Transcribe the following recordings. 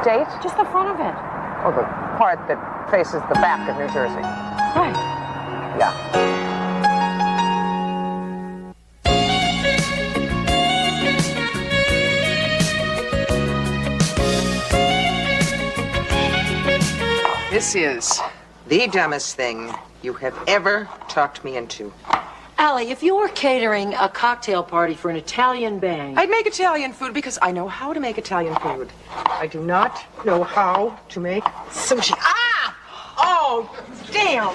state? Just the front of it. Oh, the part that faces the back of New Jersey. Right. Yeah. This is the dumbest thing you have ever talked me into. Allie, if you were catering a cocktail party for an Italian bang... I'd make Italian food because I know how to make Italian food. I do not know how to make sushi. Ah! Oh, damn!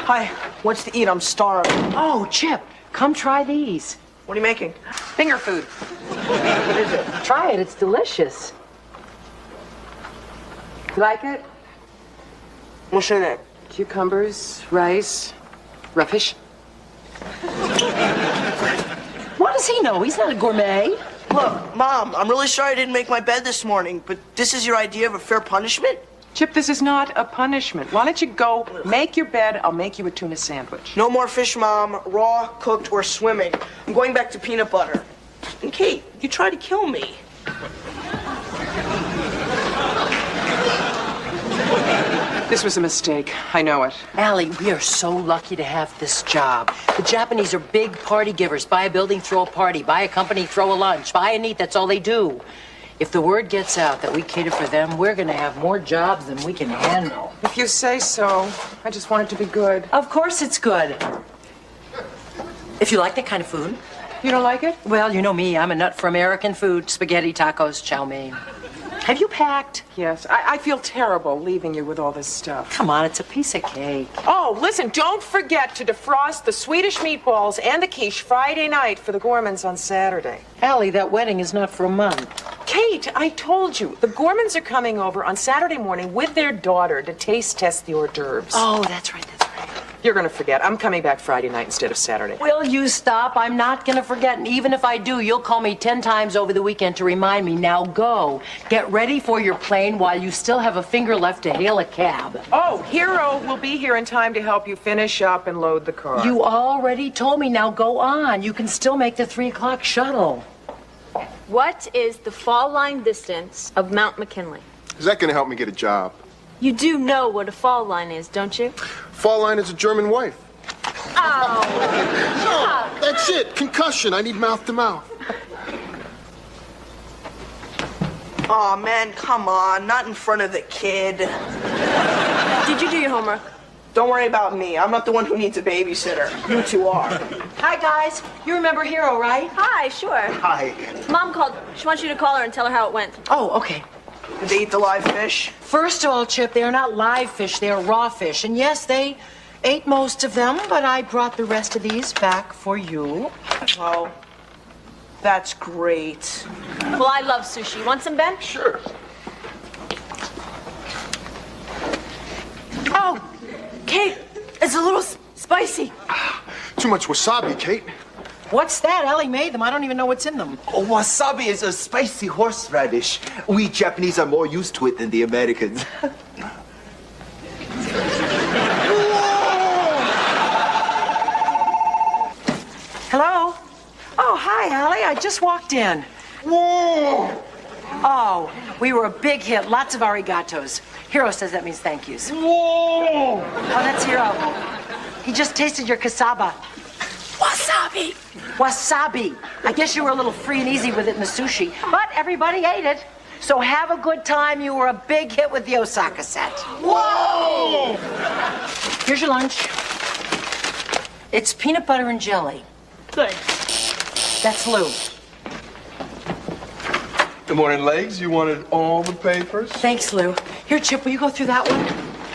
Hi, what's to eat? I'm starving. Oh, Chip, come try these. What are you making? Finger food. What is it? Try it, it's delicious. You like it? What's in it? Cucumbers, rice, raw fish. What does he know? He's not a gourmet. Look, Mom, I'm really sorry I didn't make my bed this morning, but this is your idea of a fair punishment? Chip, this is not a punishment. Why don't you go make your bed? I'll make you a tuna sandwich. No more fish, Mom. Raw, cooked, or swimming. I'm going back to peanut butter. And Kate, you tried to kill me. This was a mistake. I know it. Allie, we are so lucky to have this job. The Japanese are big party givers. Buy a building, throw a party. Buy a company, throw a lunch. Buy and eat, that's all they do. If the word gets out that we cater for them, we're going to have more jobs than we can handle. If you say so. I just want it to be good. Of course it's good. If you like that kind of food. You don't like it? Well, you know me. I'm a nut for American food. Spaghetti, tacos, chow mein. Have you packed? Yes. I feel terrible leaving you with all this stuff. Come on, it's a piece of cake. Oh, listen, don't forget to defrost the Swedish meatballs and the quiche Friday night for the Gormans on Saturday. Allie, that wedding is not for a month. Kate, I told you, the Gormans are coming over on Saturday morning with their daughter to taste test the hors d'oeuvres. Oh, that's right, that's right. You're going to forget. I'm coming back Friday night instead of Saturday. Will you stop? I'm not going to forget. And even if I do, you'll call me 10 times over the weekend to remind me. Now go. Get ready for your plane while you still have a finger left to hail a cab. Oh, Hero will be here in time to help you finish up and load the car. You already told me. Now go on. You can still make the 3 o'clock shuttle. What is the fall line distance of Mount McKinley? Is that going to help me get a job? You do know what a fall line is, don't you? Fall line is a German wife. Oh. No, that's it. Concussion. I need mouth to mouth. Aw, man, come on. Not in front of the kid. Did you do your homework? Don't worry about me. I'm not the one who needs a babysitter. You two are. Hi, guys. You remember Hero, right? Hi, sure. Hi. Mom called. She wants you to call her and tell her how it went. Oh, okay. Did they eat the live fish? First of all, Chip, they are not live fish. They are raw fish. And yes, they ate most of them, but I brought the rest of these back for you. Oh, that's great. Well, I love sushi. Want some, Ben? Sure. Oh, Kate, it's a little spicy. Too much wasabi, Kate. What's that? Allie made them. I don't even know what's in them. Wasabi is a spicy horseradish. We Japanese are more used to it than the Americans. Hello? Oh, hi, Allie. I just walked in. Whoa! Oh, we were a big hit. Lots of arigatos. Hero says that means thank yous. Whoa! Oh, that's Hero. He just tasted your cassava. Wasabi. Wasabi. I guess you were a little free and easy with it in the sushi, but everybody ate it. So have a good time. You were a big hit with the Osaka set. Whoa! Here's your lunch. It's peanut butter and jelly. Good. That's Lou. Good morning, Legs. You wanted all the papers? Thanks, Lou. Here, Chip, will you go through that one?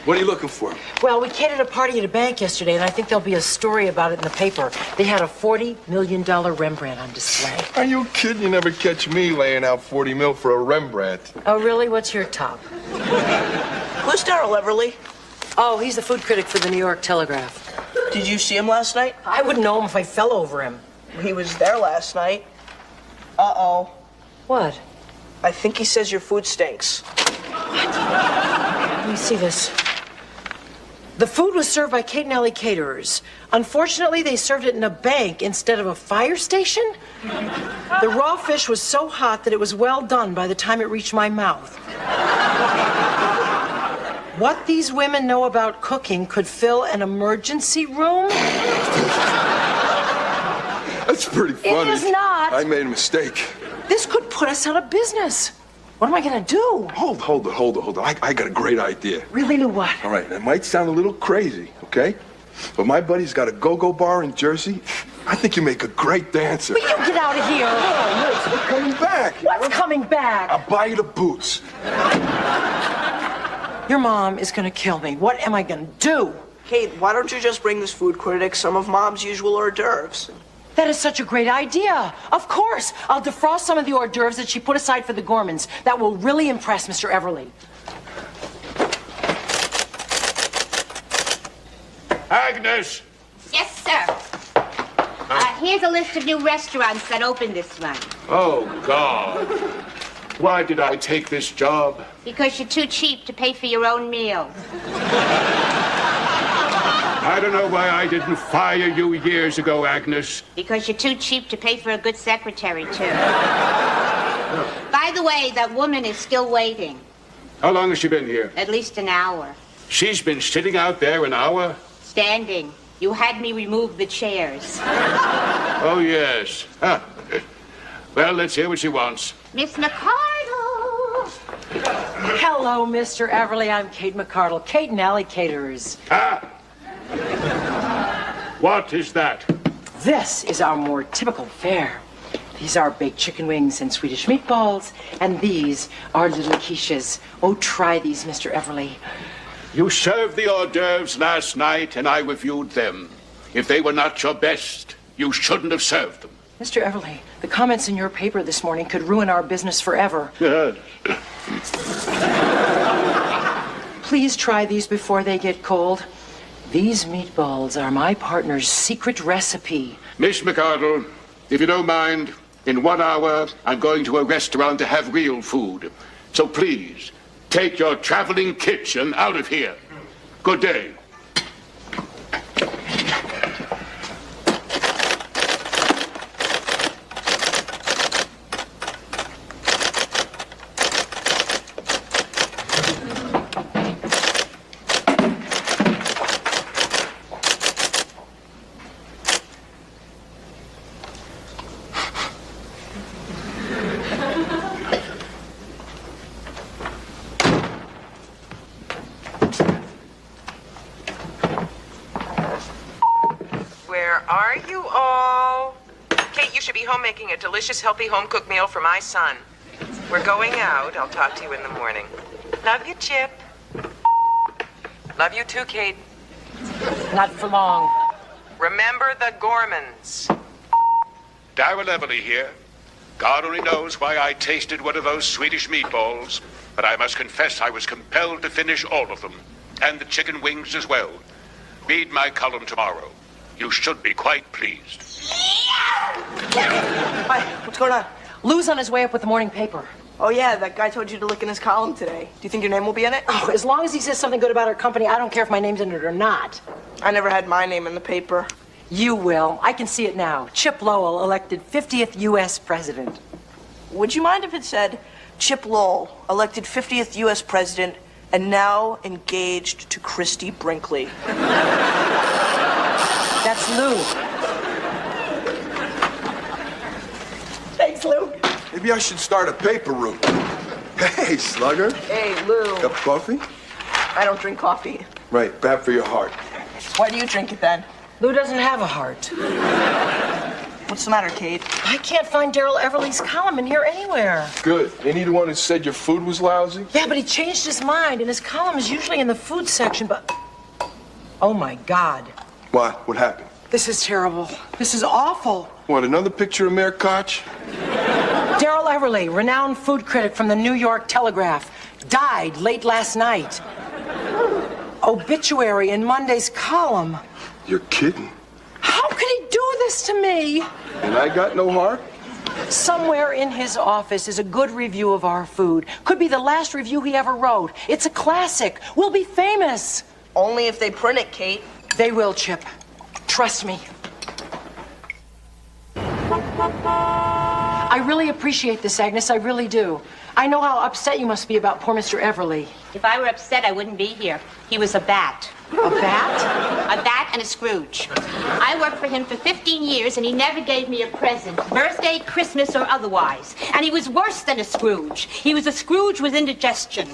What are you looking for? Well, we catered a party at a bank yesterday, and I think there'll be a story about it in the paper. They had a $40 million Rembrandt on display. Are you kidding? You never catch me laying out 40 mil for a Rembrandt. Oh, really? What's your top? Who's Darryl Everly? Oh, he's the food critic for the New York Telegraph. Did you see him last night? I wouldn't know him if I fell over him. He was there last night. Uh-oh. What? I think he says your food stinks. Let me see this. The food was served by Kate and Allie caterers. Unfortunately, they served it in a bank instead of a fire station. The raw fish was so hot that it was well done by the time it reached my mouth. What these women know about cooking could fill an emergency room? That's pretty funny. It is not. I made a mistake. This could put us out of business. What am I gonna do? Hold it. I got a great idea. Really, Lou, what? All right, it might sound a little crazy, okay? But my buddy's got a go-go bar in Jersey. I think you make a great dancer. Will you get out of here? Oh, Liz, we're coming back. What's coming back? I'll buy you the boots. Your mom is gonna kill me. What am I gonna do? Kate, why don't you just bring this food critic some of Mom's usual hors d'oeuvres? That is such a great idea. Of course, I'll defrost some of the hors d'oeuvres that she put aside for the Gormans. That will really impress Mr. Everly. Agnes! Yes, sir. Here's a list of new restaurants that opened this month. Oh, God. Why did I take this job? Because you're too cheap to pay for your own meals. I don't know why I didn't fire you years ago, Agnes. Because you're too cheap to pay for a good secretary, too. By the way, that woman is still waiting. How long has she been here? At least an hour. She's been sitting out there an hour? Standing. You had me remove the chairs. Oh, yes. Huh. Well, let's hear what she wants. Miss McCardle! Hello, Mr. Everly. I'm Kate McCardle. Kate and Allie caterers. Ah! What is that? This is our more typical fare. These are baked chicken wings and Swedish meatballs, and these are little quiches. Oh, try these, Mr. Everly. You served the hors d'oeuvres last night, and I reviewed them. If they were not your best, you shouldn't have served them. Mr. Everly, the comments in your paper this morning could ruin our business forever. Please try these before they get cold. These meatballs are my partner's secret recipe. Miss McCardle, if you don't mind, in 1 hour, I'm going to a restaurant to have real food. So please, take your traveling kitchen out of here. Good day. Are you all? Kate, you should be home making a delicious, healthy home-cooked meal for my son. We're going out. I'll talk to you in the morning. Love you, Chip. Love you too, Kate. Not for long. Remember the Gormans. Darrell Everly here. God only knows why I tasted one of those Swedish meatballs, but I must confess I was compelled to finish all of them, and the chicken wings as well. Read my column tomorrow. You should be quite pleased. Hi, what's going on? Lou's on his way up with the morning paper. Oh, yeah, that guy told you to look in his column today. Do you think your name will be in it? Oh, as long as he says something good about our company, I don't care if my name's in it or not. I never had my name in the paper. You will. I can see it now. Chip Lowell elected 50th U.S. president. Would you mind if it said, Chip Lowell, elected 50th U.S. president, and now engaged to Christy Brinkley? That's Lou. Thanks, Lou. Maybe I should start a paper route. Hey, Slugger. Hey, Lou. Cup of coffee? I don't drink coffee. Right, bad for your heart. Why do you drink it then? Lou doesn't have a heart. What's the matter, Kate? I can't find Darrell Everly's column in here anywhere. Good. Ain't he the one who said your food was lousy? Yeah, but he changed his mind, and his column is usually in the food section, but... Oh, my God. What? What happened? This is terrible. This is awful. What, another picture of Mayor Koch? Darrell Everly, renowned food critic from the New York Telegraph, died late last night. Obituary in Monday's column. You're kidding. How could he do this to me? And I got no heart? Somewhere in his office is a good review of our food. Could be the last review he ever wrote. It's a classic. We'll be famous. Only if they print it, Kate. They will, Chip. Trust me. I really appreciate this, Agnes. I really do. I know how upset you must be about poor Mr. Everly. If I were upset, I wouldn't be here. He was a bat. A bat? A bat and a Scrooge. I worked for him for 15 years, and he never gave me a present, birthday, Christmas, or otherwise. And he was worse than a Scrooge. He was a Scrooge with indigestion.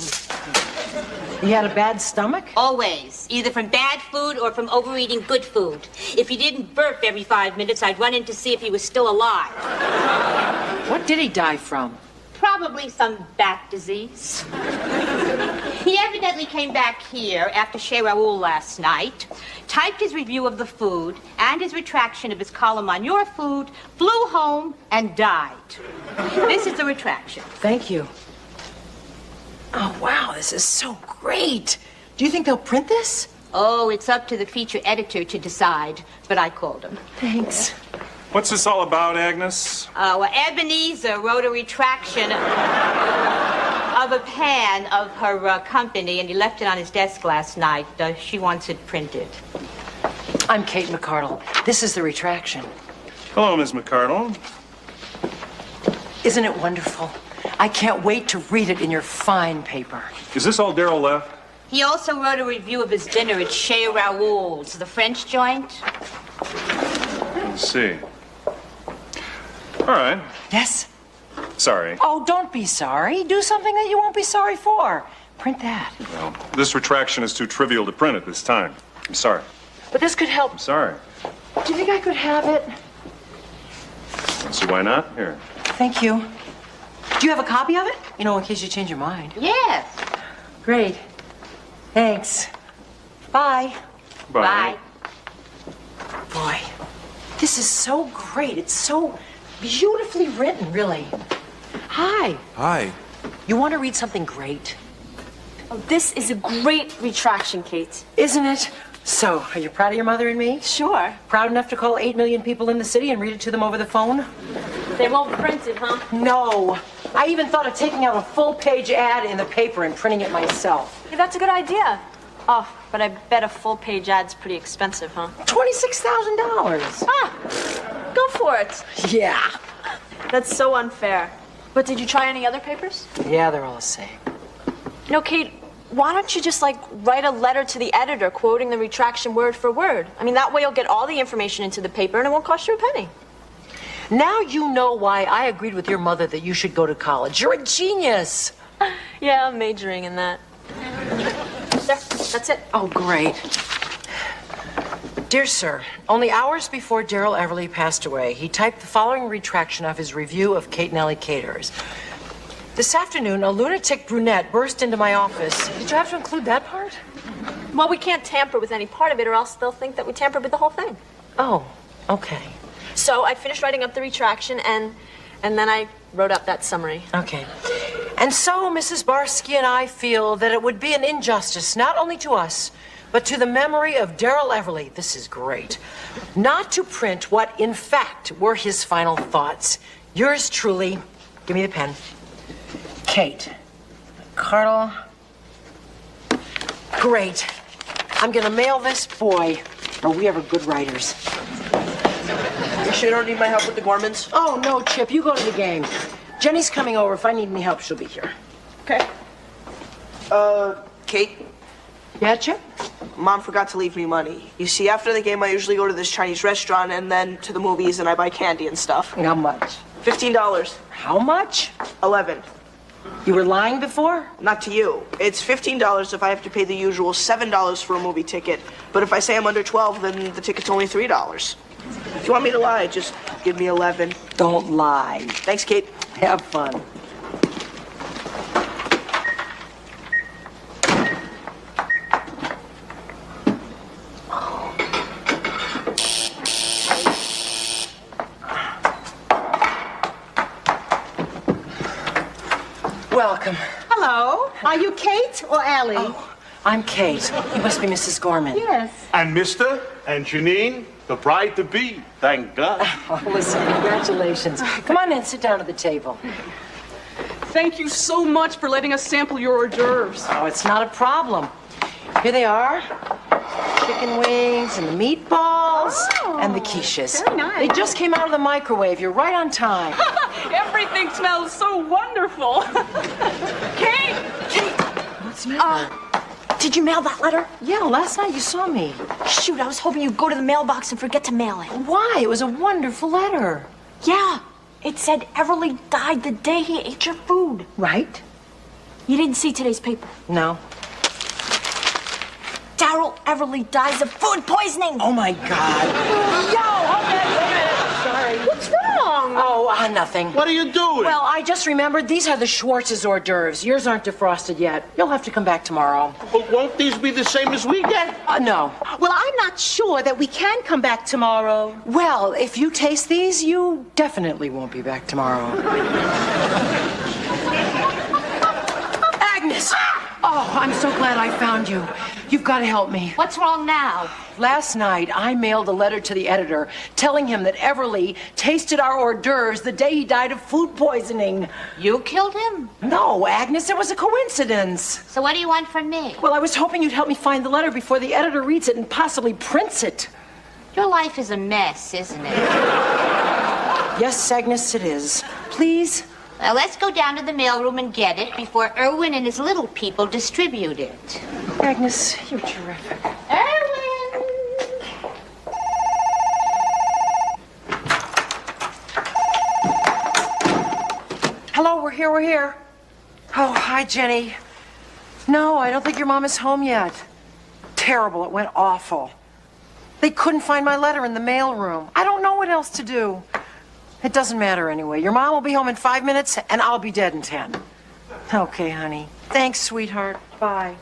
He had a bad stomach? Always. Either from bad food or from overeating good food. If he didn't burp every 5 minutes, I'd run in to see if he was still alive. What did he die from? Probably some bat disease. He evidently came back here after Chez Raoul last night, typed his review of the food and his retraction of his column on your food, flew home, and died. This is the retraction. Thank you. Oh, wow, this is so great. Do you think they'll print this? Oh, it's up to the feature editor to decide, but I called him. Thanks. What's this all about, Agnes? Well, Ebenezer wrote a retraction of a pan of her company, and he left it on his desk last night. She wants it printed. I'm Kate McCardle. This is the retraction. Hello, Miss McCardle. Isn't it wonderful? I can't wait to read it in your fine paper. Is this all Daryl left? He also wrote a review of his dinner at Chez Raoul's, the French joint. Let's see. All right. Yes? Sorry. Oh, don't be sorry. Do something that you won't be sorry for. Print that. Well, this retraction is too trivial to print at this time. I'm sorry. But this could help. I'm sorry. Do you think I could have it? Don't see why not. Here. Thank you. Do you have a copy of it? You know, in case you change your mind. Yes. Great. Thanks. Bye. Bye. Boy, this is so great. It's so beautifully written, really. Hi. Hi. You want to read something great? Oh, this is a great retraction, Kate. Isn't it? So, are you proud of your mother and me? Sure. Proud enough to call 8 million people in the city and read it to them over the phone? They won't print it, huh? No. I even thought of taking out a full-page ad in the paper and printing it myself. Hey, that's a good idea. Oh, but I bet a full-page ad's pretty expensive, huh? $26,000. Ah, go for it. Yeah. That's so unfair. But did you try any other papers? Yeah, they're all the same. No, Kate, why don't you just, write a letter to the editor quoting the retraction word for word? I mean, that way you'll get all the information into the paper and it won't cost you a penny. Now you know why I agreed with your mother that you should go to college. You're a genius. Yeah, I'm majoring in that. There, that's it. Oh, great. Dear sir, only hours before Daryl Everly passed away, he typed the following retraction of his review of Kate and Allie Caterers. This afternoon, a lunatic brunette burst into my office. Did you have to include that part? Well, we can't tamper with any part of it or else they'll think that we tampered with the whole thing. Oh, okay. So I finished writing up the retraction and then I wrote up that summary. Okay. And so Mrs. Barsky and I feel that it would be an injustice, not only to us, but to the memory of Daryl Everly, this is great, not to print what, in fact, were his final thoughts. Yours truly, give me the pen, Kate McCardle. Great. I'm gonna mail this, boy. Are we ever good writers? You sure you don't need my help with the Gormans? Oh, no, Chip, you go to the game. Jenny's coming over. If I need any help, she'll be here. Okay. Kate? Yeah, Chip? Mom forgot to leave me money. You see, after the game, I usually go to this Chinese restaurant and then to the movies and I buy candy and stuff. How much? $15. How much? 11. You were lying before? Not to you. It's $15 if I have to pay the usual $7 for a movie ticket. But if I say I'm under 12, then the ticket's only $3. If you want me to lie, just give me 11. Don't lie. Thanks, Kate. Have fun. Welcome. Hello. Are you Kate or Allie? Oh, I'm Kate. You must be Mrs. Gorman. Yes. And Mr. and Janine, the bride-to-be. Thank God. Oh, listen, congratulations. Come on in, sit down at the table. Thank you so much for letting us sample your hors d'oeuvres. Oh, it's not a problem. Here they are. Chicken wings and the meatballs and the quiches. Very nice. They just came out of the microwave. You're right on time. Everything smells so wonderful. Kate! What's the matter? Did you mail that letter? Yeah, last night you saw me. Shoot, I was hoping you'd go to the mailbox and forget to mail it. Why? It was a wonderful letter. Yeah, it said Everly died the day he ate your food. Right? You didn't see today's paper. No. Daryl Everly dies of food poisoning. Oh, my God. Yo, hold on. Wait a minute. Sorry. What's wrong? Oh, nothing. What are you doing? Well, I just remembered these are the Schwartz's hors d'oeuvres. Yours aren't defrosted yet. You'll have to come back tomorrow. But won't these be the same as we get? No. Well, I'm not sure that we can come back tomorrow. Well, if you taste these, you definitely won't be back tomorrow. Agnes! Oh, I'm so glad I found you. You've got to help me. What's wrong now? Last night, I mailed a letter to the editor telling him that Everly tasted our hors d'oeuvres the day he died of food poisoning. You killed him? No, Agnes, it was a coincidence. So what do you want from me? Well, I was hoping you'd help me find the letter before the editor reads it and possibly prints it. Your life is a mess, isn't it? Yes, Agnes, it is. Please? Well, let's go down to the mailroom and get it before Erwin and his little people distribute it. Agnes, you're terrific. Erwin! Hello, we're here. Oh, hi, Jenny. No, I don't think your mom is home yet. Terrible, it went awful. They couldn't find my letter in the mailroom. I don't know what else to do. It doesn't matter anyway. Your mom will be home in 5 minutes, and I'll be dead in 10. Okay, honey. Thanks, sweetheart. Bye.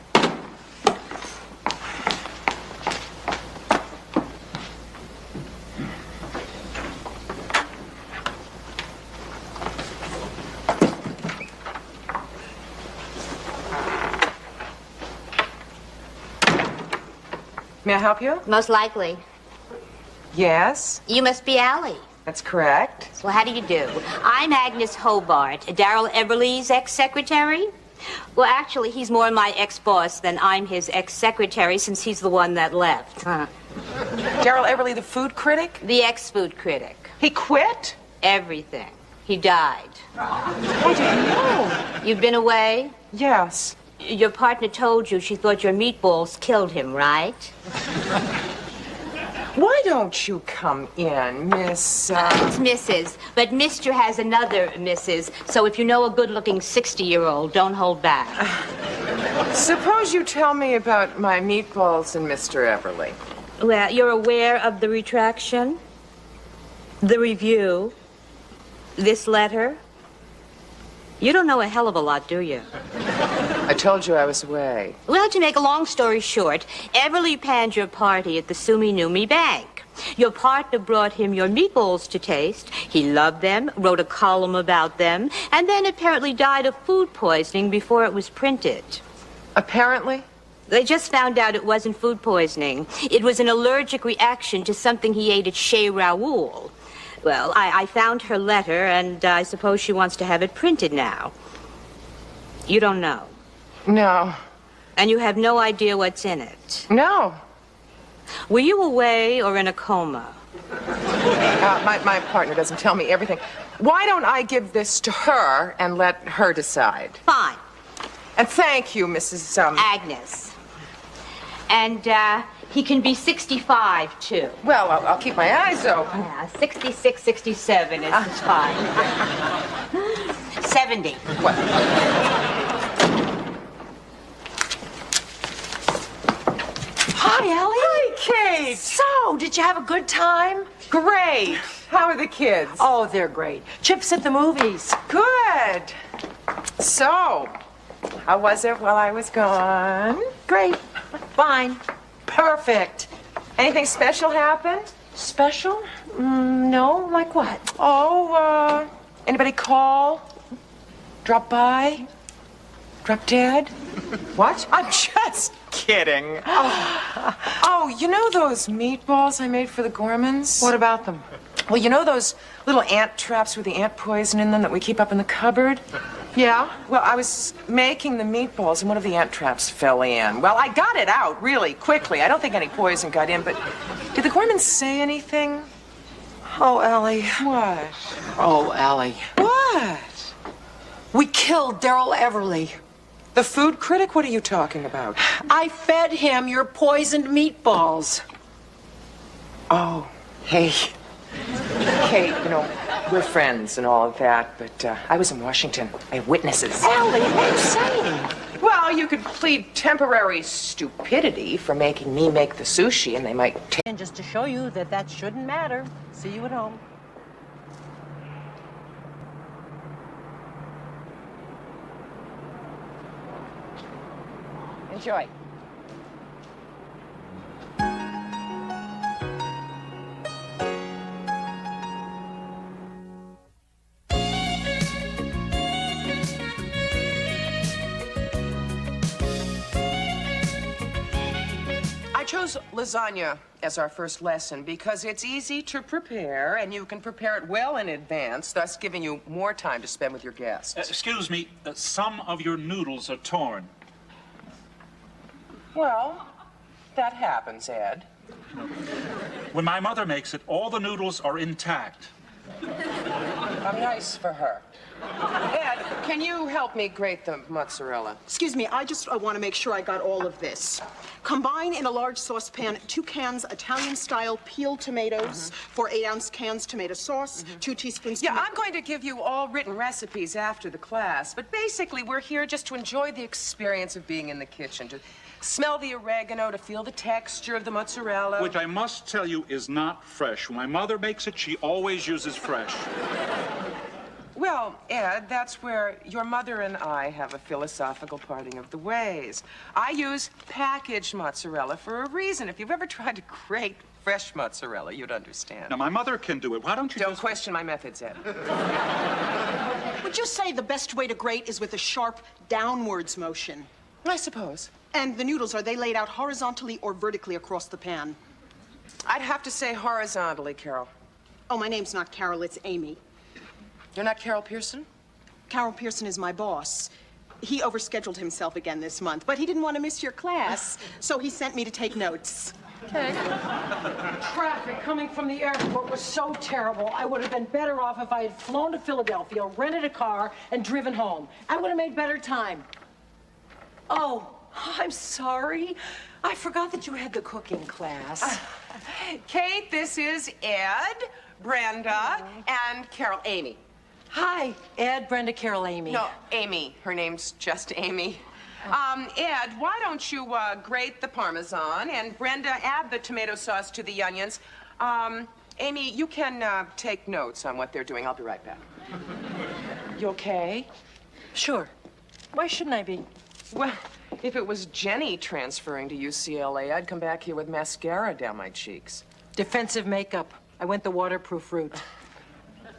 May I help you? Most likely. Yes, You must be Allie. that's correct. Well, how do you do? I'm Agnes Hobart, Daryl Everly's ex-secretary. Well, actually, he's more my ex-boss than I'm his ex-secretary since he's the one that left. Daryl Everly, the food critic? The ex-food critic. He quit? Everything. He died. I didn't know. You've been away? Yes. Your partner told you she thought your meatballs killed him, right? Why don't you come in, Miss... It's Mrs., but Mr. has another Mrs., so if you know a good-looking 60-year-old, don't hold back. Suppose you tell me about my meatballs and Mr. Everly. Well, you're aware of the retraction, the review, this letter? You don't know a hell of a lot, do you? I told you I was away. Well, to make a long story short, Everly panned your party at the Sumi Numi Bank. Your partner brought him your meatballs to taste. He loved them, wrote a column about them, and then apparently died of food poisoning before it was printed. Apparently? They just found out it wasn't food poisoning. It was an allergic reaction to something he ate at Chez Raoul. Well, I found her letter, and I suppose she wants to have it printed now. You don't know. No. And you have no idea what's in it. No. Were you away or in a coma? My partner doesn't tell me everything. Why don't I give this to her and let her decide? Fine. And thank you, Mrs. Agnes. And, he can be 65, too. Well, I'll keep my eyes open. Yeah, 66, 67 is fine. 70. What? Hi, Allie. Hi, Kate. So, did you have a good time? Great. How are the kids? Oh, they're great. Chip's at the movies. Good. So, how was it while I was gone? Great. Fine. Perfect. Anything special happened? Special? No. Like what? Oh, anybody call? Drop by? Drop dead? What? I'm just kidding. Oh, you know those meatballs I made for the Gormans? What about them? Well, you know those little ant traps with the ant poison in them that we keep up in the cupboard? Yeah? Well, I was making the meatballs and one of the ant traps fell in. Well, I got it out really quickly. I don't think any poison got in, but did the corpsman say anything? Oh, Allie. What? Oh, Allie. What? We killed Daryl Everly. The food critic? What are you talking about? I fed him your poisoned meatballs. Oh, hey. Kate, you know, we're friends and all of that, but I was in Washington. I have witnesses. Allie, what are you saying? Well, you could plead temporary stupidity for making me make the sushi, and they might And just to show you that that shouldn't matter. See you at home. Enjoy. I chose lasagna as our first lesson because it's easy to prepare and you can prepare it well in advance, thus giving you more time to spend with your guests. Excuse me, some of your noodles are torn. Well, that happens, Ed. When my mother makes it, all the noodles are intact. How nice for her. Ed, can you help me grate the mozzarella? Excuse me, I just want to make sure I got all of this. Combine in a large saucepan 2 cans Italian-style peeled tomatoes, 4 8-ounce cans tomato sauce, 2 teaspoons. Yeah, I'm going to give you all written recipes after the class, but basically we're here just to enjoy the experience of being in the kitchen, to smell the oregano, to feel the texture of the mozzarella. Which I must tell you is not fresh. When my mother makes it, she always uses fresh. Well, Ed, that's where your mother and I have a philosophical parting of the ways. I use packaged mozzarella for a reason. If you've ever tried to grate fresh mozzarella, you'd understand. Now, my mother can do it. Why don't you Don't question my methods, Ed. Would you say the best way to grate is with a sharp downwards motion? I suppose. And the noodles, are they laid out horizontally or vertically across the pan? I'd have to say horizontally, Carol. Oh, my name's not Carol, it's Amy. You're not Carol Pearson? Carol Pearson is my boss. He overscheduled himself again this month, but he didn't want to miss your class, so he sent me to take notes. Okay. Traffic coming from the airport was so terrible. I would have been better off if I had flown to Philadelphia, rented a car, and driven home. I would have made better time. Oh, I'm sorry. I forgot that you had the cooking class. Kate, this is Ed, Brenda, and Carol. Amy. Hi, Ed, Brenda, Carol, Amy. No, Amy. Her name's just Amy. Ed, why don't you grate the Parmesan, and Brenda, add the tomato sauce to the onions. Amy, you can take notes on what they're doing. I'll be right back. You okay? Sure. Why shouldn't I be? Well, if it was Jenny transferring to UCLA, I'd come back here with mascara down my cheeks. Defensive makeup. I went the waterproof route.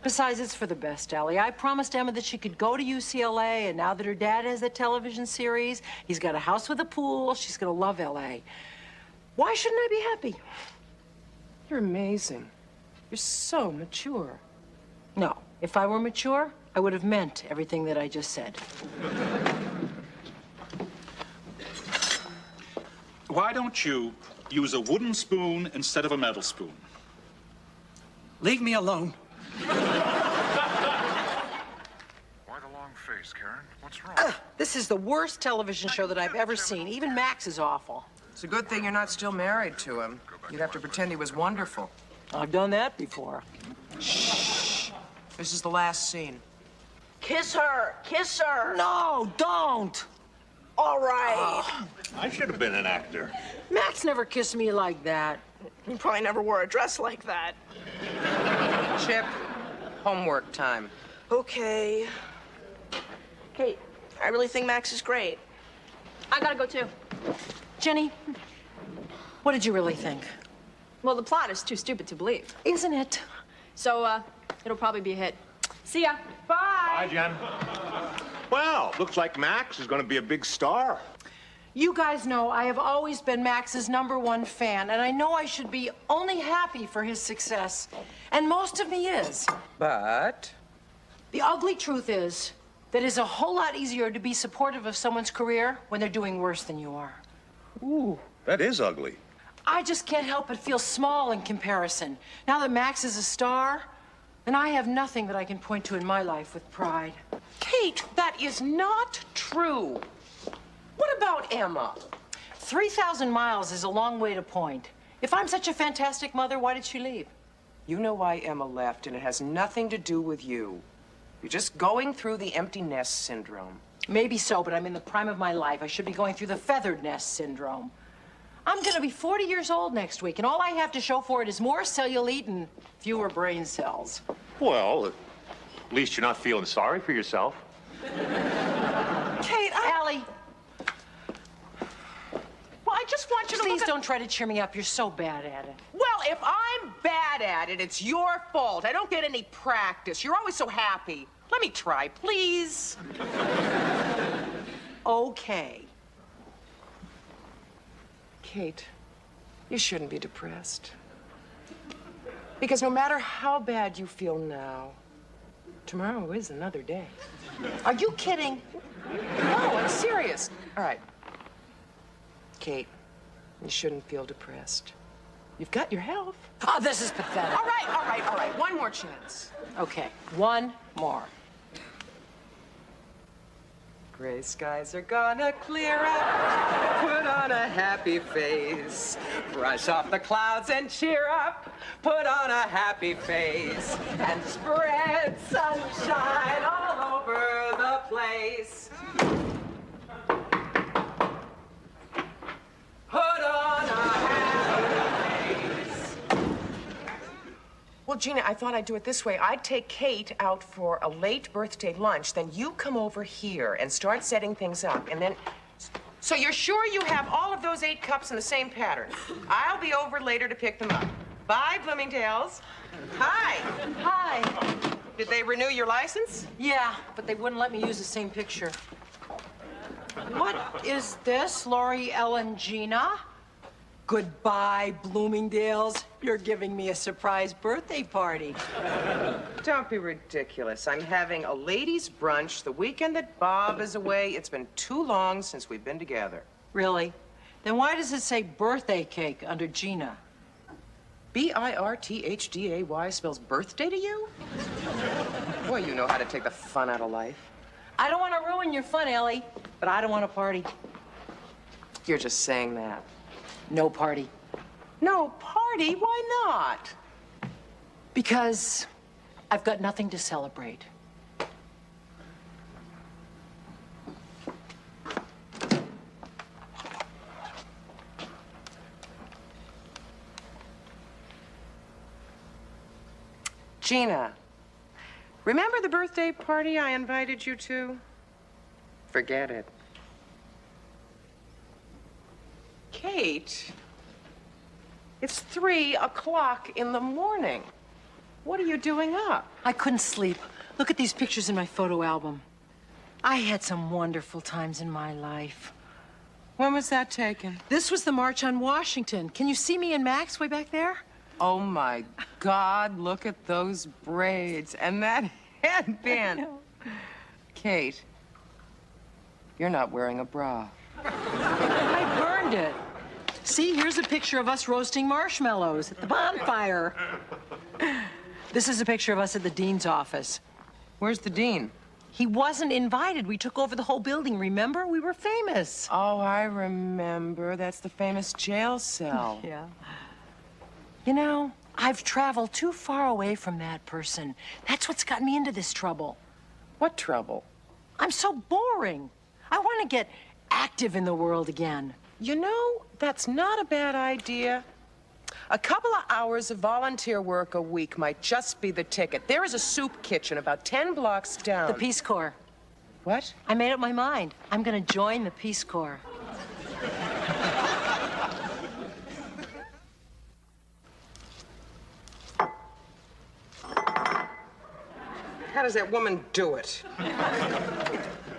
Besides, it's for the best, Allie. I promised Emma that she could go to UCLA, and now that her dad has that television series, he's got a house with a pool, she's gonna love LA. Why shouldn't I be happy? You're amazing. You're so mature. No, if I were mature, I would have meant everything that I just said. Why don't you use a wooden spoon instead of a metal spoon? Leave me alone. Quite a long face, Karen. What's wrong? This is the worst television show that I've ever seen. Even Max is awful. It's a good thing you're not still married to him. You'd have to pretend he was wonderful. I've done that before. Shh. This is the last scene. Kiss her! Kiss her! No, don't! All right. I should have been an actor. Max never kissed me like that. You probably never wore a dress like that. Chip, homework time. Okay. Kate, I really think Max is great. I gotta go too. Jenny, what did you really think? Well, the plot is too stupid to believe. Isn't it? So, it'll probably be a hit. See ya. Bye. Hi, Jen. Well, looks like Max is going to be a big star. You guys know I have always been Max's #1 fan, and I know I should be only happy for his success. And most of me is. But? The ugly truth is that it's a whole lot easier to be supportive of someone's career when they're doing worse than you are. Ooh, that is ugly. I just can't help but feel small in comparison. Now that Max is a star, and I have nothing that I can point to in my life with pride. Kate, that is not true. What about Emma? 3,000 miles is a long way to point. If I'm such a fantastic mother, why did she leave? You know why Emma left, and it has nothing to do with you. You're just going through the empty nest syndrome. Maybe so, but I'm in the prime of my life. I should be going through the feathered nest syndrome. I'm gonna be 40 years old next week, and all I have to show for it is more cellulite and fewer brain cells. Well, at least you're not feeling sorry for yourself. Kate, Allie, well, I just want you to please don't try to cheer me up. You're so bad at it. Well, if I'm bad at it, it's your fault. I don't get any practice. You're always so happy. Let me try, please. Okay. Kate, you shouldn't be depressed. Because no matter how bad you feel now, tomorrow is another day. Are you kidding? No, I'm serious. All right. Kate, you shouldn't feel depressed. You've got your health. Oh, this is pathetic. All right, all right, all right. One more chance. Okay, one more. Gray skies are gonna clear up. Put on a happy face. Brush off the clouds and cheer up. Put on a happy face. And spread sunshine all over the place. Put on a happy face. Well, Gina, I thought I'd do it this way. I'd take Kate out for a late birthday lunch, then you come over here and start setting things up, and then... So you're sure you have all of those 8 cups in the same pattern? I'll be over later to pick them up. Bye, Bloomingdale's. Hi. Hi. Did they renew your license? Yeah, but they wouldn't let me use the same picture. What is this, Lori, Ellen, Gina? Goodbye, Bloomingdale's. You're giving me a surprise birthday party. Don't be ridiculous. I'm having a ladies' brunch the weekend that Bob is away. It's been too long since we've been together. Really? Then why does it say birthday cake under Gina? B-I-R-T-H-D-A-Y spells birthday to you? Boy, you know how to take the fun out of life. I don't want to ruin your fun, Ellie, but I don't want to party. You're just saying that. No party. No party? Why not? Because I've got nothing to celebrate. Gina, remember the birthday party I invited you to? Forget it. Kate, it's 3 o'clock in the morning. What are you doing up? I couldn't sleep. Look at these pictures in my photo album. I had some wonderful times in my life. When was that taken? This was the March on Washington. Can you see me and Max way back there? Oh, my God, look at those braids and that headband. Kate, you're not wearing a bra. I burned it. See, here's a picture of us roasting marshmallows at the bonfire. This is a picture of us at the dean's office. Where's the dean? He wasn't invited. We took over the whole building, remember? We were famous. Oh, I remember. That's the famous jail cell. Yeah. You know, I've traveled too far away from that person. That's what's got me into this trouble. What trouble? I'm so boring. I want to get active in the world again. You know, that's not a bad idea. A couple of hours of volunteer work a week might just be the ticket. There is a soup kitchen about 10 blocks down. The Peace Corps. What? I made up my mind. I'm going to join the Peace Corps. How does that woman do it?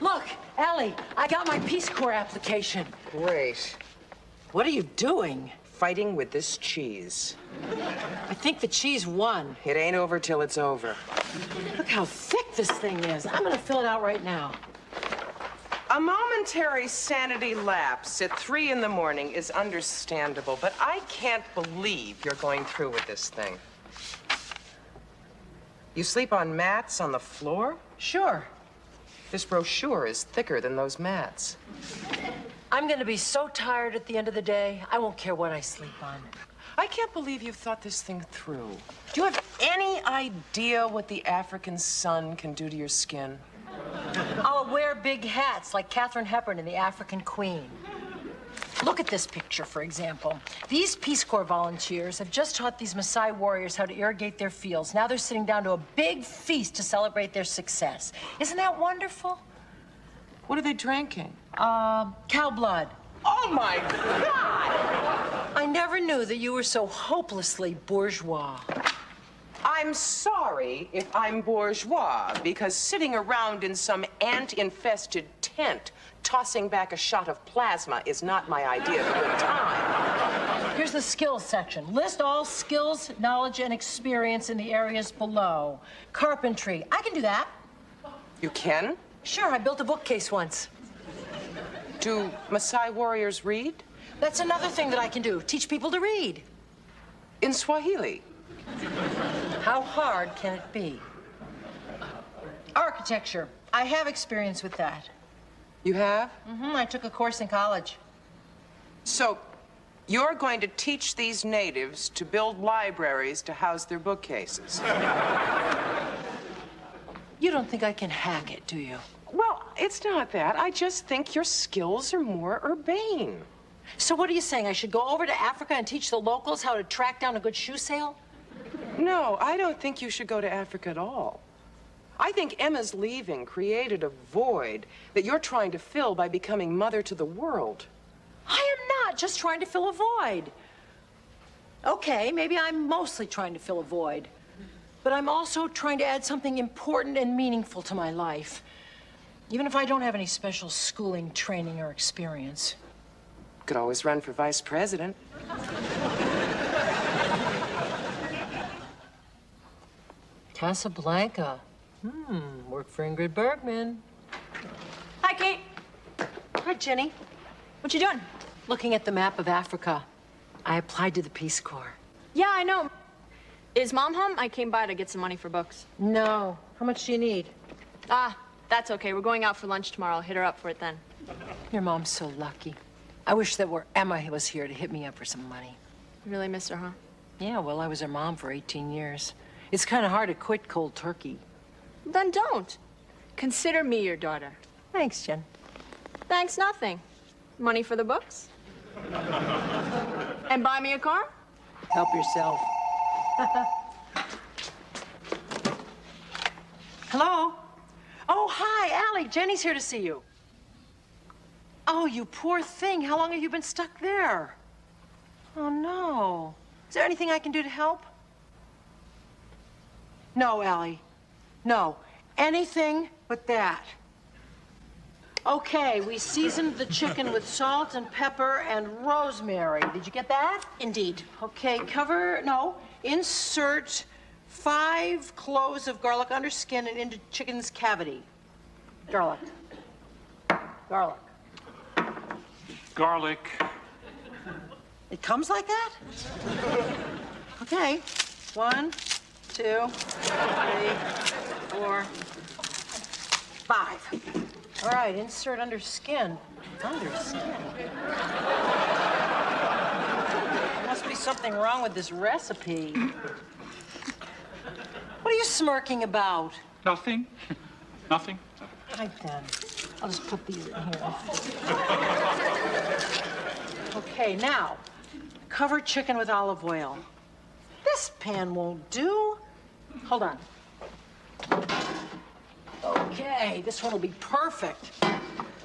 Look, Allie, I got my Peace Corps application. Great. What are you doing? fighting with this cheese. I think the cheese won. It ain't over till it's over. Look how thick this thing is. I'm gonna fill it out right now. A momentary sanity lapse at 3 in the morning is understandable, but I can't believe you're going through with this thing. You sleep on mats on the floor? Sure. This brochure is thicker than those mats. I'm gonna be so tired at the end of the day, I won't care what I sleep on. I can't believe you've thought this thing through. Do you have any idea what the African sun can do to your skin? I'll wear big hats like Katharine Hepburn in The African Queen. Look at this picture, for example. These Peace Corps volunteers have just taught these Maasai warriors how to irrigate their fields. Now they're sitting down to a big feast to celebrate their success. Isn't that wonderful? What are they drinking? Cow blood. Oh, my God! I never knew that you were so hopelessly bourgeois. I'm sorry if I'm bourgeois, because sitting around in some ant-infested tent tossing back a shot of plasma is not my idea of a good time. Here's the skills section. List all skills, knowledge, and experience in the areas below. Carpentry. I can do that. You can? Sure, I built a bookcase once. Do Maasai warriors read? That's another thing that I can do. Teach people to read. In Swahili? How hard can it be? Architecture. I have experience with that. You have? I took a course in college. So, you're going to teach these natives to build libraries to house their bookcases? You don't think I can hack it, do you? Well, it's not that. I just think your skills are more urbane. So what are you saying? I should go over to Africa and teach the locals how to track down a good shoe sale? No, I don't think you should go to Africa at all. I think Emma's leaving created a void that you're trying to fill by becoming mother to the world. I am not just trying to fill a void. Okay, maybe I'm mostly trying to fill a void. But I'm also trying to add something important and meaningful to my life. Even if I don't have any special schooling, training, or experience. Could always run for vice president. Casablanca. Work for Ingrid Bergman. Hi, Kate. Hi, Jenny. What you doing? Looking at the map of Africa. I applied to the Peace Corps. Yeah, I know. Is Mom home? I came by to get some money for books. No. How much do you need? That's okay. We're going out for lunch tomorrow. I'll hit her up for it then. Your mom's so lucky. I wish that were Emma was here to hit me up for some money. You really miss her, huh? Yeah, well, I was her mom for 18 years. It's kind of hard to quit cold turkey. Then don't. Consider me your daughter. Thanks, Jen. Thanks, nothing. Money for the books? And buy me a car? Help yourself. Hello? Oh, hi, Allie. Jenny's here to see you. Oh, you poor thing. How long have you been stuck there? Oh, no. Is there anything I can do to help? No, Allie. No. Anything but that. Okay, we seasoned the chicken with salt and pepper and rosemary. Did you get that? Indeed. Okay, insert 5 cloves of garlic under skin and into chicken's cavity. Garlic. Garlic. Garlic. It comes like that? Okay. 1, 2, 3, 4, 5. All right, insert under skin. Under skin? There must be something wrong with this recipe. What are you smirking about? Nothing. Nothing. Right then. I'll just put these in here. Okay, now, cover chicken with olive oil. This pan won't do. Hold on. Okay, this one will be perfect.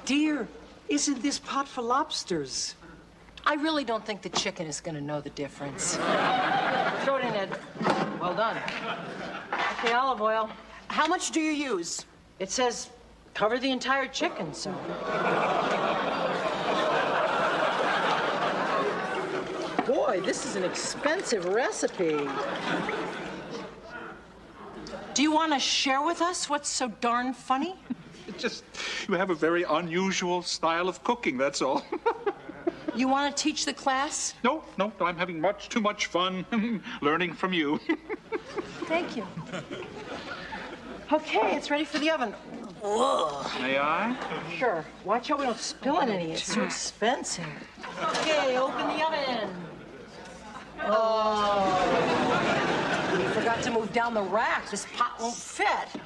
Dear, isn't this pot for lobsters? I really don't think the chicken is going to know the difference. Throw it in, Ed. Well done. Okay, olive oil. How much do you use? It says cover the entire chicken, so. Boy, Boy, this is an expensive recipe. Do you want to share with us what's so darn funny? It's just, you have a very unusual style of cooking, that's all. You want to teach the class? No, I'm having too much fun learning from you. Thank you. Okay, it's ready for the oven. Whoa. May I? Sure. Watch out we don't spill any. It's so expensive. Okay, open the oven. Oh. You forgot to move down the rack. This pot won't fit.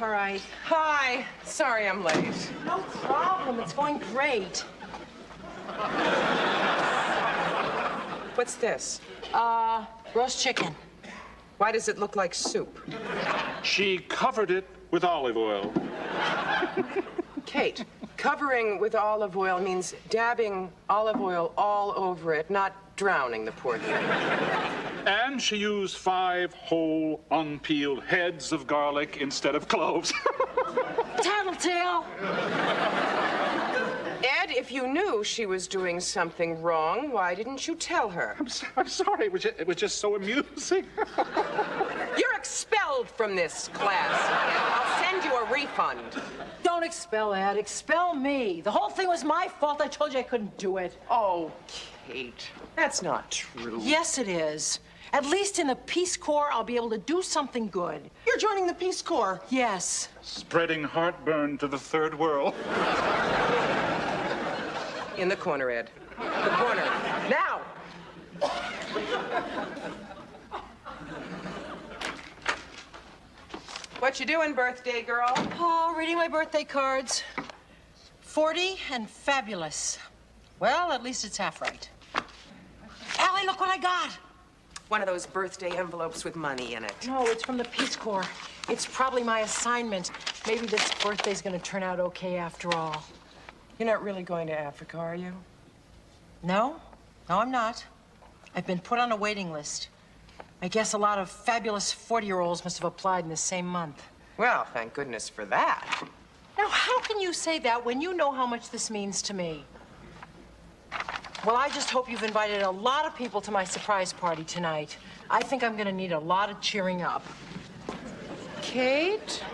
All right. Hi. Sorry I'm late. No problem. It's going great. What's this? Roast chicken. Why does it look like soup? She covered it with olive oil. Kate, covering with olive oil means dabbing olive oil all over it, not drowning the poor thing. And she used 5 whole, unpeeled heads of garlic instead of cloves. Tattletale! Ed, if you knew she was doing something wrong, why didn't you tell her? I'm sorry. It was just so amusing. You're expelled from this class. I'll send you a refund. Don't expel Ed. Expel me. The whole thing was my fault. I told you I couldn't do it. Oh, Kate, that's not true. Yes, it is. At least in the Peace Corps, I'll be able to do something good. You're joining the Peace Corps. Yes. Spreading heartburn to the third world. In the corner, Ed. The corner. Now! What you doing, birthday girl? Oh, reading my birthday cards. 40 and fabulous. Well, at least it's half right. Allie, look what I got. One of those birthday envelopes with money in it. No, it's from the Peace Corps. It's probably my assignment. Maybe this birthday's gonna turn out okay after all. You're not really going to Africa, are you? No, I'm not. I've been put on a waiting list. I guess a lot of fabulous 40-year-olds must have applied in the same month. Well, thank goodness for that. Now, how can you say that when you know how much this means to me? Well, I just hope you've invited a lot of people to my surprise party tonight. I think I'm gonna need a lot of cheering up. Kate?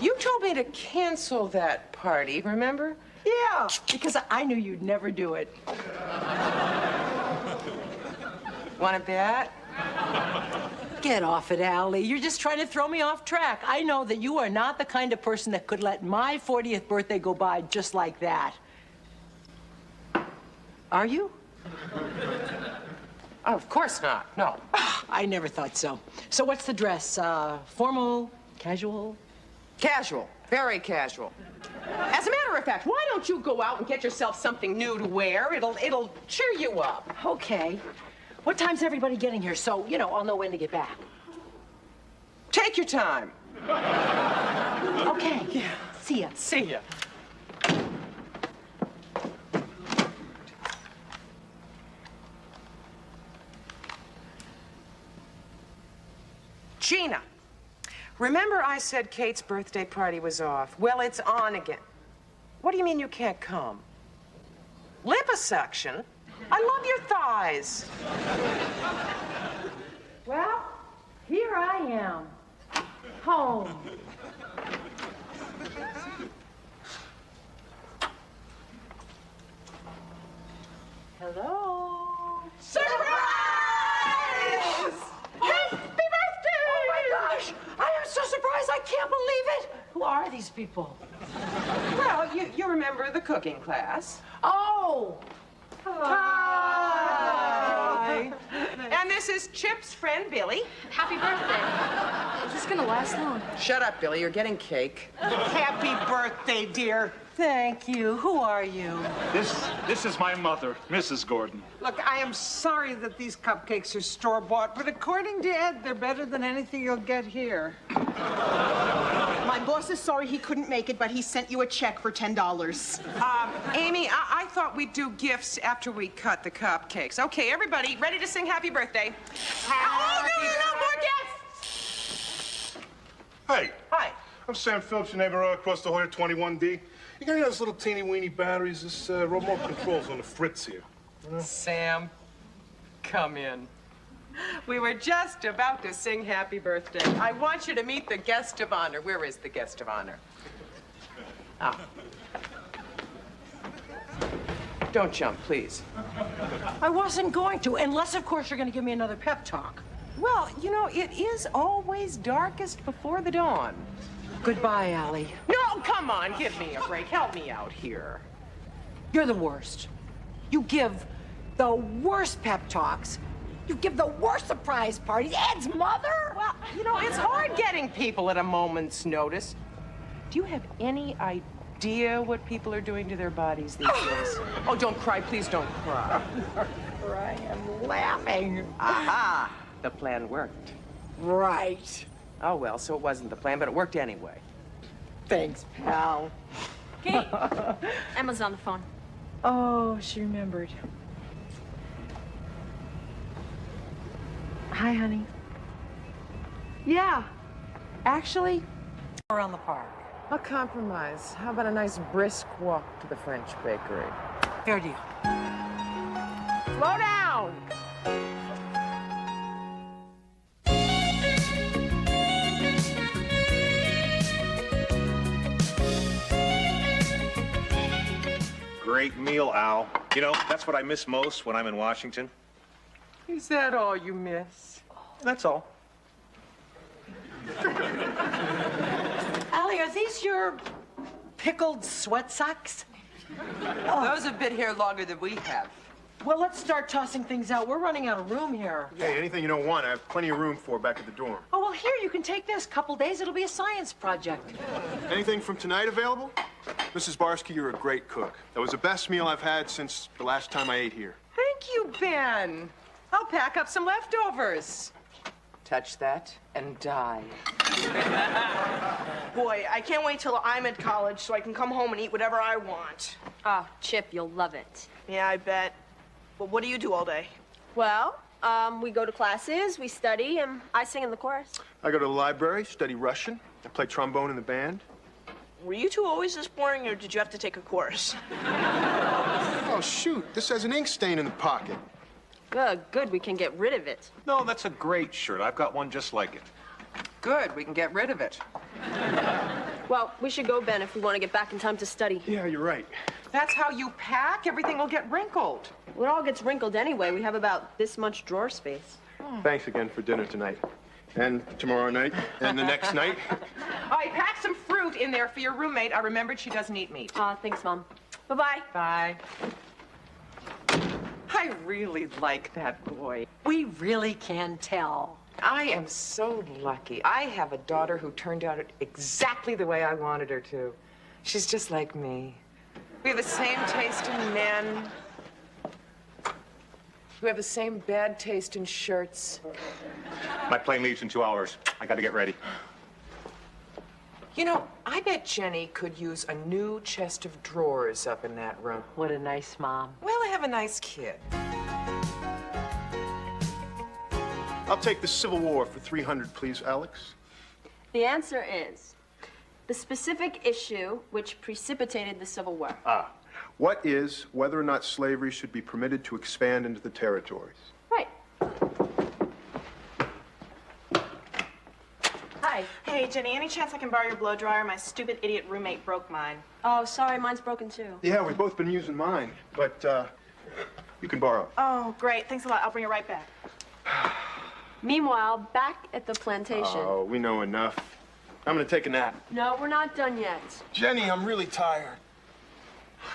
You told me to cancel that party, remember? Yeah, because I knew you'd never do it. Want to bet? Get off it, Allie. You're just trying to throw me off track. I know that you are not the kind of person that could let my 40th birthday go by just like that. Are you? Oh, of course not. No. I never thought so. So what's the dress? Formal? Casual? Casual. Very casual. As a matter of fact, why don't you go out and get yourself something new to wear? It'll cheer you up. Okay. What time's everybody getting here? So, I'll know when to get back. Take your time. Okay. Yeah. See ya. See ya. Gina, remember I said Kate's birthday party was off? Well, it's on again. What do you mean you can't come? Liposuction? I love your thighs. Well, here I am. Home. Hello? Surprise! Happy birthday! Oh my gosh! I am so surprised, I can't believe it! Who are these people? Well, you remember the cooking class. Oh! Hi! And this is Chip's friend, Billy. Happy birthday. Is this gonna last long? Shut up, Billy. You're getting cake. Happy birthday, dear. Thank you. Who are you? This is my mother, Mrs. Gordon. Look, I am sorry that these cupcakes are store-bought, but according to Ed, they're better than anything you'll get here. My boss is sorry he couldn't make it, but he sent you a check for $10. Amy, I thought we'd do gifts after we cut the cupcakes. Okay, everybody, ready to sing happy birthday? Happy no more guests! Hey. Hi. I'm Sam Phillips, your neighbor across the hall at 21D. You got any of those little teeny weeny batteries? This remote control's on the fritz here. Sam come in. We were just about to sing happy birthday. I want you to meet the guest of honor. Where is the guest of honor? Ah. Don't jump, please. I wasn't going to, unless, of course, you're going to give me another pep talk. Well, you know, it is always darkest before the dawn. Goodbye, Allie. No, come on, give me a break. Help me out here. You're the worst. You give the worst pep talks. You give the worst surprise parties. Ed's mother! Well, you know, it's hard getting people at a moment's notice. Do you have any idea what people are doing to their bodies these days? Oh, don't cry. Please don't cry. I am laughing. Aha! The plan worked. Right. Oh, well, so it wasn't the plan, but it worked anyway. Thanks, pal. Kate, Emma's on the phone. Oh, she remembered. Hi, honey. Yeah. Actually, around the park. A compromise. How about a nice brisk walk to the French bakery? Fair deal. Slow down! Great meal, Al. You know, that's what I miss most when I'm in Washington. Is that all you miss? That's all. Allie, are these your pickled sweat socks? Those have been here longer than we have. Well, let's start tossing things out. We're running out of room here. Hey, anything you don't want, I have plenty of room for back at the dorm. Oh, well, here, you can take this. Couple days, it'll be a science project. Anything from tonight available? Mrs. Barsky, you're a great cook. That was the best meal I've had since the last time I ate here. Thank you, Ben. I'll pack up some leftovers. Touch that and die. Boy, I can't wait till I'm at college so I can come home and eat whatever I want. Oh, Chip, you'll love it. Yeah, I bet. But what do you do all day? Well, we go to classes, we study, and I sing in the chorus. I go to the library, study Russian. I play trombone in the band. Were you two always this boring, or did you have to take a course? Oh, shoot. This has an ink stain in the pocket. Good, we can get rid of it. No, that's a great shirt. I've got one just like it. Good, we can get rid of it. Well, we should go, Ben, if we want to get back in time to study. Yeah, you're right. That's how you pack? Everything will get wrinkled. Well, it all gets wrinkled anyway. We have about this much drawer space. Thanks again for dinner tonight. And tomorrow night, and the next night. I packed some fruit in there for your roommate. I remembered she doesn't eat meat. Thanks, Mom. Bye-bye. Bye. I really like that boy. We really can tell. I am so lucky. I have a daughter who turned out exactly the way I wanted her to. She's just like me. We have the same taste in men. We have the same bad taste in shirts. My plane leaves in 2 hours. I got to get ready. You know, I bet Jenny could use a new chest of drawers up in that room. What a nice mom. Well, I have a nice kid. I'll take the Civil War for 300, please, Alex. The answer is the specific issue which precipitated the Civil War. What is whether or not slavery should be permitted to expand into the territories? Right. Hi. Hey, Jenny, any chance I can borrow your blow dryer? My stupid idiot roommate broke mine. Oh, sorry, mine's broken too. Yeah, we've both been using mine, but you can borrow. Oh, great. Thanks a lot. I'll bring it right back. Meanwhile, back at the plantation. Oh, we know enough. I'm gonna take a nap. No, we're not done yet. Jenny, I'm really tired.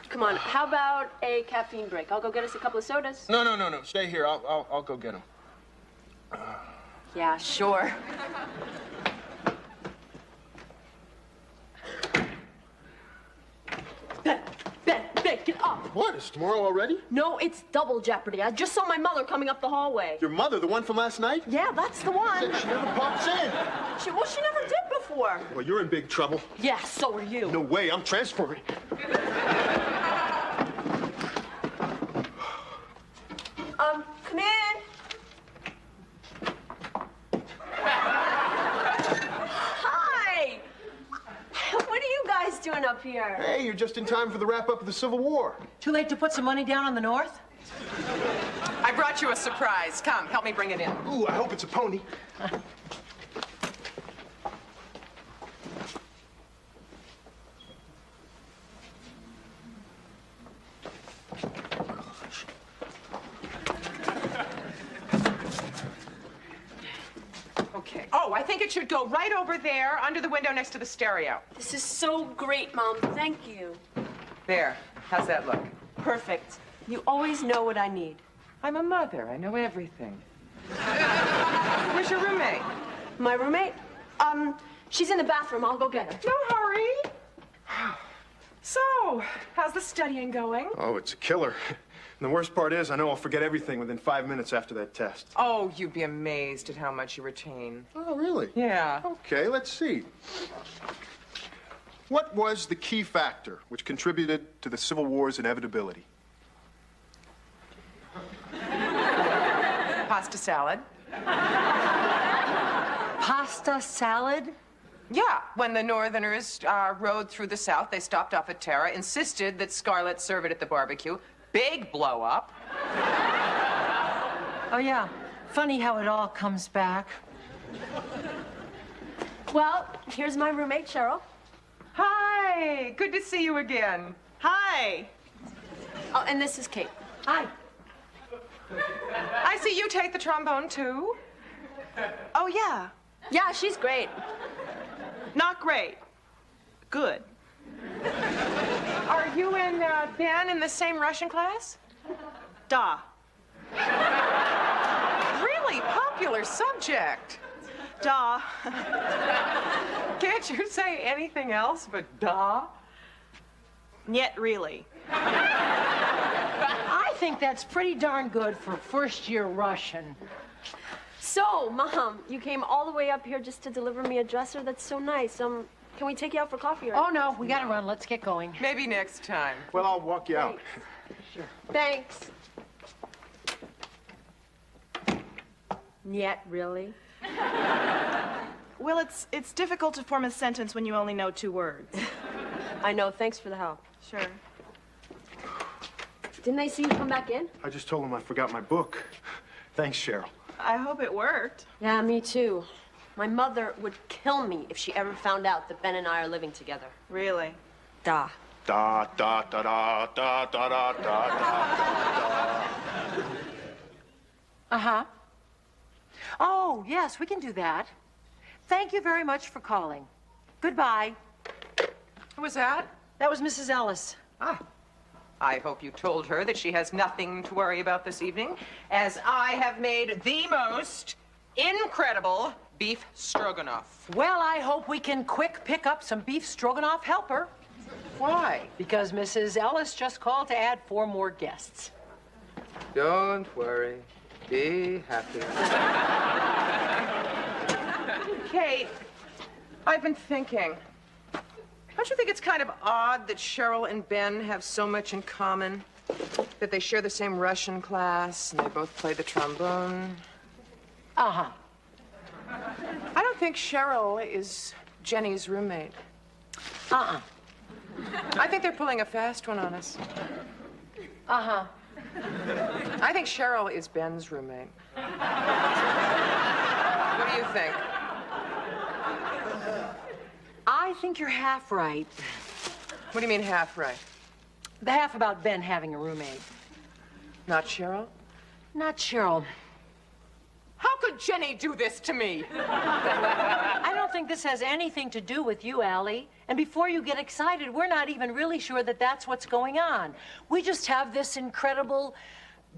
Come on, how about a caffeine break? I'll go get us a couple of sodas. No. Stay here. I'll go get them. Yeah, sure. Ben, get up. What? It's tomorrow already? No, it's double jeopardy. I just saw my mother coming up the hallway. Your mother, the one from last night? Yeah, that's the one. She never pops in. She never did before. Well, you're in big trouble. Yeah, so are you. No way, I'm transferring. Come in. Hi. What are you guys doing up here? Hey, you're just in time for the wrap-up of the Civil War. Too late to put some money down on the North? I brought you a surprise. Come, help me bring it in. Ooh, I hope it's a pony. Okay. Oh, I think it should go right over there, under the window next to the stereo. This is so great, Mom. Thank you. There. How's that look? Perfect. You always know what I need. I'm a mother. I know everything. Where's your roommate? My roommate? She's in the bathroom. I'll go get her. No hurry. So, how's the studying going? Oh, it's a killer. And the worst part is, I know I'll forget everything within 5 minutes after that test. Oh, you'd be amazed at how much you retain. Oh, really? Yeah. Okay, let's see. What was the key factor which contributed to the Civil War's inevitability? Pasta salad. Pasta salad? Yeah, when the Northerners rode through the South, they stopped off at Tara, insisted that Scarlett serve it at the barbecue. Big blow up. Oh, yeah. Funny how it all comes back. Well, here's my roommate, Cheryl. Hi, good to see you again. Hi. Oh, and this is Kate. Hi. I see you take the trombone, too. Oh, yeah. Yeah, she's great. Not great. Good. Are you and Ben in the same Russian class? Da. Really popular subject. Da. Can't you say anything else but da? Yet really. I think that's pretty darn good for first-year Russian. So, Mom, you came all the way up here just to deliver me a dresser? That's so nice. Can we take you out for coffee? Or... Oh, no, we gotta run. Let's get going. Maybe next time. Well, I'll walk you out. Sure. Thanks. Yet, really? Well, it's difficult to form a sentence when you only know 2 words. I know. Thanks for the help. Sure. Didn't I see you come back in? I just told him I forgot my book. Thanks, Cheryl. I hope it worked. Yeah, me too. My mother would kill me if she ever found out that Ben and I are living together. Really? Da. Da da da da da da da da da. Uh-huh. Oh, yes, we can do that. Thank you very much for calling. Goodbye. Who was that? That was Mrs. Ellis. Ah. I hope you told her that she has nothing to worry about this evening, as I have made the most incredible beef stroganoff. Well, I hope we can quick pick up some beef stroganoff helper. Why? Because Mrs. Ellis just called to add 4 more guests. Don't worry. Be happy. Kate, I've been thinking. Don't you think it's kind of odd that Cheryl and Ben have so much in common? That they share the same Russian class and they both play the trombone? Uh-huh. I don't think Cheryl is Jenny's roommate. Uh-uh. I think they're pulling a fast one on us. Uh-huh. I think Cheryl is Ben's roommate. What do you think? I think you're half right. What do you mean half right? The half about Ben having a roommate. Not Cheryl? Not Cheryl. How could Jenny do this to me? I don't think this has anything to do with you, Allie. And before you get excited, we're not even really sure that that's what's going on. We just have this incredible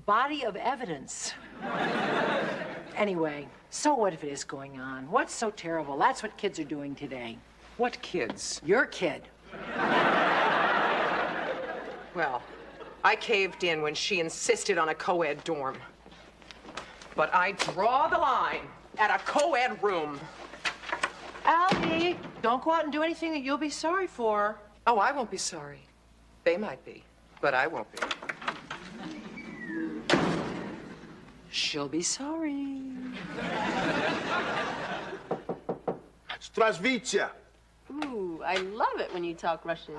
body of evidence. Anyway, so what if it is going on? What's so terrible? That's what kids are doing today. What kids? Your kid. Well, I caved in when she insisted on a co-ed dorm. But I draw the line at a co-ed room. Allie, don't go out and do anything that you'll be sorry for. Oh, I won't be sorry. They might be, but I won't be. She'll be sorry. Здравствуйте. Ooh, I love it when you talk Russian.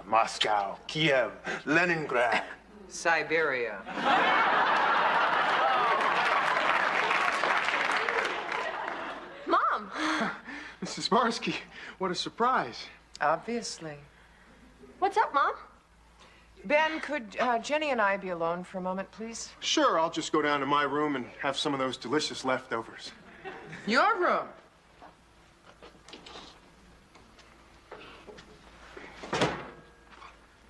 Moscow, Kiev, Leningrad. Siberia. Mom! Mrs. Barsky, what a surprise. Obviously. What's up, Mom? Ben, could Jenny and I be alone for a moment, please? Sure, I'll just go down to my room and have some of those delicious leftovers. Your room.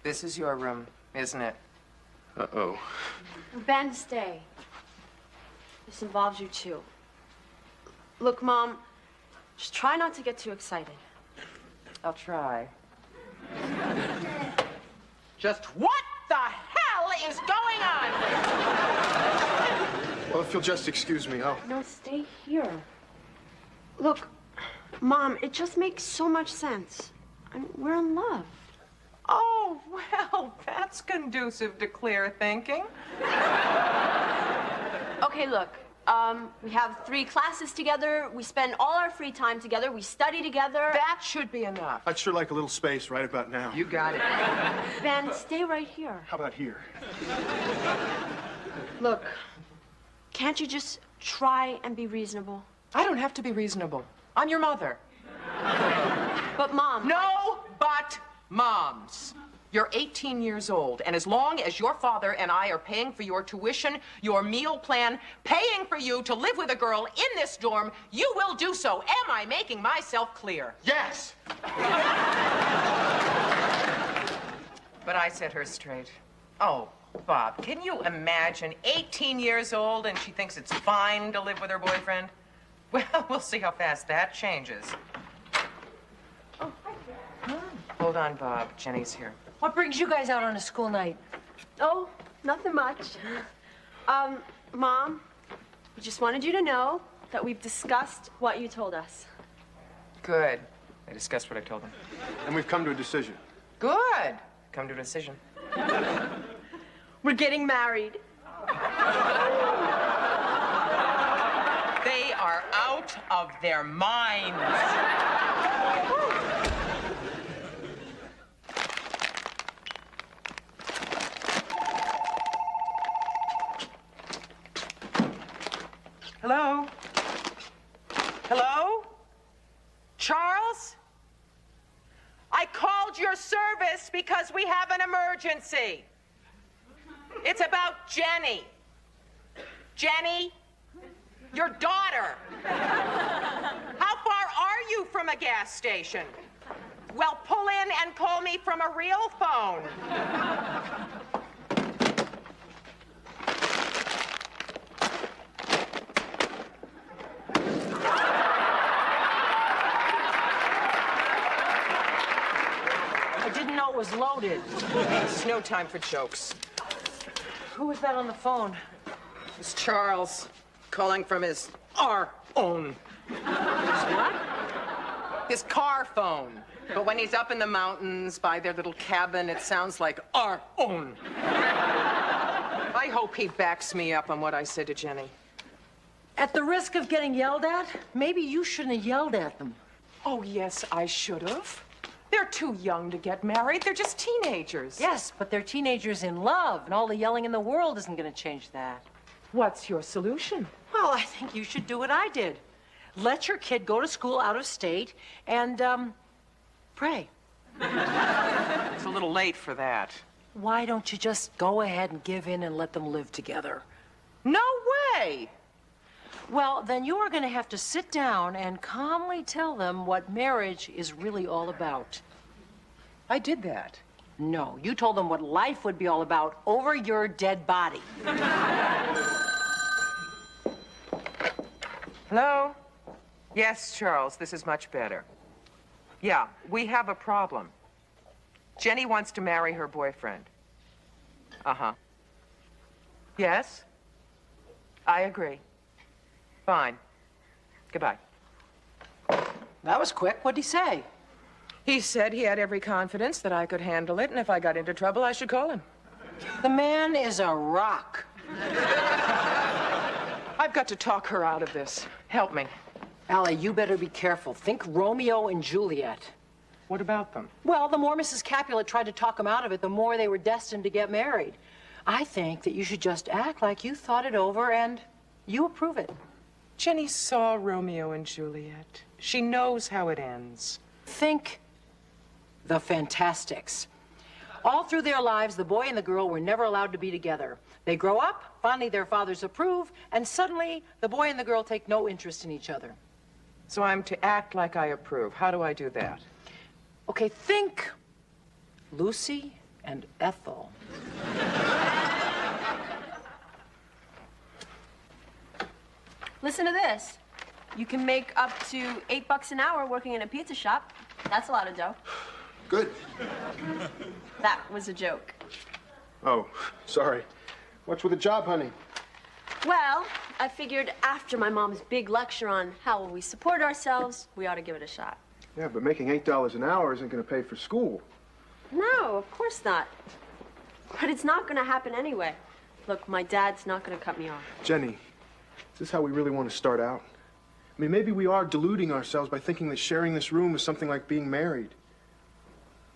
This is your room, isn't it? Uh-oh. Ben, stay. This involves you too. Look, Mom, just try not to get too excited. I'll try. Just what the hell is going on? Well, if you'll just excuse me, I'll... No, stay here. Look, Mom, it just makes so much sense. We're in love. Oh, well, that's conducive to clear thinking. Okay, look, we have 3 classes together. We spend all our free time together. We study together. That should be enough. I'd sure like a little space right about now. You got it. Ben, stay right here. How about here? Look, can't you just try and be reasonable? I don't have to be reasonable. I'm your mother. But, Mom... No, but moms. You're 18 years old, and as long as your father and I are paying for your tuition, your meal plan, paying for you to live with a girl in this dorm, you will do so. Am I making myself clear? Yes! But I set her straight. Oh, Bob, can you imagine 18 years old and she thinks it's fine to live with her boyfriend? Well, we'll see how fast that changes. Oh, hold on, Bob. Jenny's here. What brings you guys out on a school night? Oh, nothing much. Mom, we just wanted you to know that we've discussed what you told us. Good. I discussed what I told them. And we've come to a decision. Good. Come to a decision. We're getting married. They are out of their minds. Hello? Hello? Charles? I called your service because we have an emergency. It's about Jenny. Jenny, your daughter. How far are you from a gas station? Well, pull in and call me from a real phone. I didn't know it was loaded. It's no time for jokes. Who was that on the phone? It's Charles calling from our own. What? His car phone. But when he's up in the mountains by their little cabin, it sounds like our own. I hope he backs me up on what I said to Jenny. At the risk of getting yelled at, maybe you shouldn't have yelled at them. Oh, yes, I should have. They're too young to get married. They're just teenagers. Yes, but they're teenagers in love, and all the yelling in the world isn't going to change that. What's your solution? Well, I think you should do what I did. Let your kid go to school out of state and, pray. It's a little late for that. Why don't you just go ahead and give in and let them live together? No way! Well, then you are going to have to sit down and calmly tell them what marriage is really all about. I did that. No, you told them what life would be all about over your dead body. Hello? Yes, Charles, this is much better. Yeah, we have a problem. Jenny wants to marry her boyfriend. Uh-huh. Yes? I agree. Fine. Goodbye. That was quick. What'd he say? He said he had every confidence that I could handle it, and if I got into trouble, I should call him. The man is a rock. I've got to talk her out of this. Help me. Allie, you better be careful. Think Romeo and Juliet. What about them? Well, the more Mrs. Capulet tried to talk them out of it, the more they were destined to get married. I think that you should just act like you thought it over and you approve it. Jenny saw Romeo and Juliet. She knows how it ends. Think the Fantastics. All through their lives, the boy and the girl were never allowed to be together. They grow up, finally their fathers approve, and suddenly the boy and the girl take no interest in each other. So I'm to act like I approve. How do I do that? Okay, think Lucy and Ethel. Listen to this. You can make up to $8 an hour working in a pizza shop. That's a lot of dough. Good. That was a joke. Oh, sorry. What's with the job, honey? Well, I figured after my mom's big lecture on how will we support ourselves, we ought to give it a shot. Yeah, but making $8 an hour isn't going to pay for school. No, of course not. But it's not going to happen anyway. Look, my dad's not going to cut me off. Jenny, is this how we really want to start out? I mean, maybe we are deluding ourselves by thinking that sharing this room is something like being married.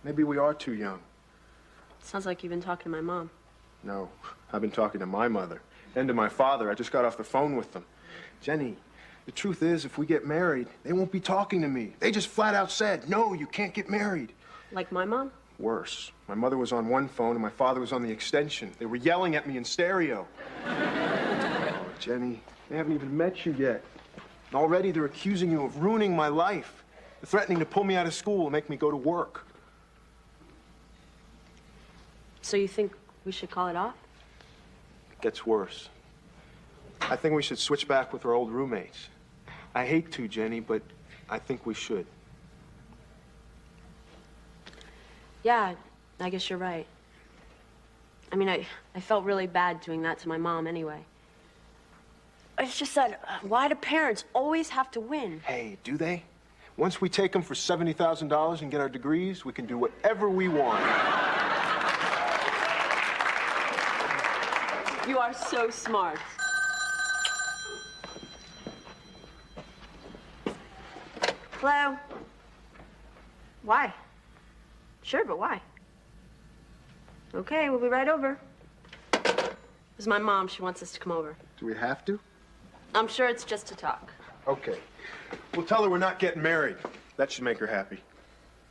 Maybe we are too young. Sounds like you've been talking to my mom. No, I've been talking to my mother and to my father. I just got off the phone with them. Jenny, the truth is, if we get married, they won't be talking to me. They just flat out said, no, you can't get married. Like my mom? Worse. My mother was on one phone and my father was on the extension. They were yelling at me in stereo. Oh, Jenny, they haven't even met you yet. And already they're accusing you of ruining my life. They're threatening to pull me out of school and make me go to work. So you think we should call it off? It gets worse. I think we should switch back with our old roommates. I hate to, Jenny, but I think we should. Yeah, I guess you're right. I mean, I felt really bad doing that to my mom anyway. It's just that, why do parents always have to win? Hey, do they? Once we take them for $70,000 and get our degrees, we can do whatever we want. You are so smart. Hello? Why? Sure, but why? Okay, we'll be right over. This is my mom. She wants us to come over. Do we have to? I'm sure it's just to talk. Okay. We'll tell her we're not getting married. That should make her happy.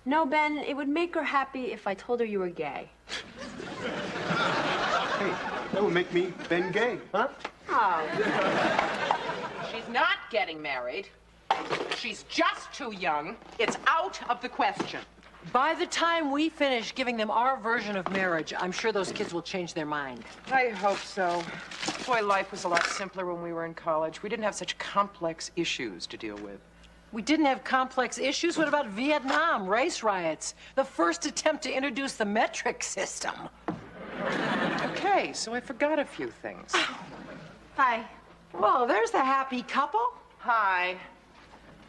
No, Ben, it would make her happy if I told her you were gay. Hey, that would make me Ben gay, huh? Oh. She's not getting married. She's just too young. It's out of the question. By the time we finish giving them our version of marriage, I'm sure those kids will change their mind. I hope so. Boy, life was a lot simpler when we were in college. We didn't have such complex issues to deal with. We didn't have complex issues. What about Vietnam, race riots, the first attempt to introduce the metric system? Okay, so I forgot a few things. Hi. Well, there's the happy couple. Hi.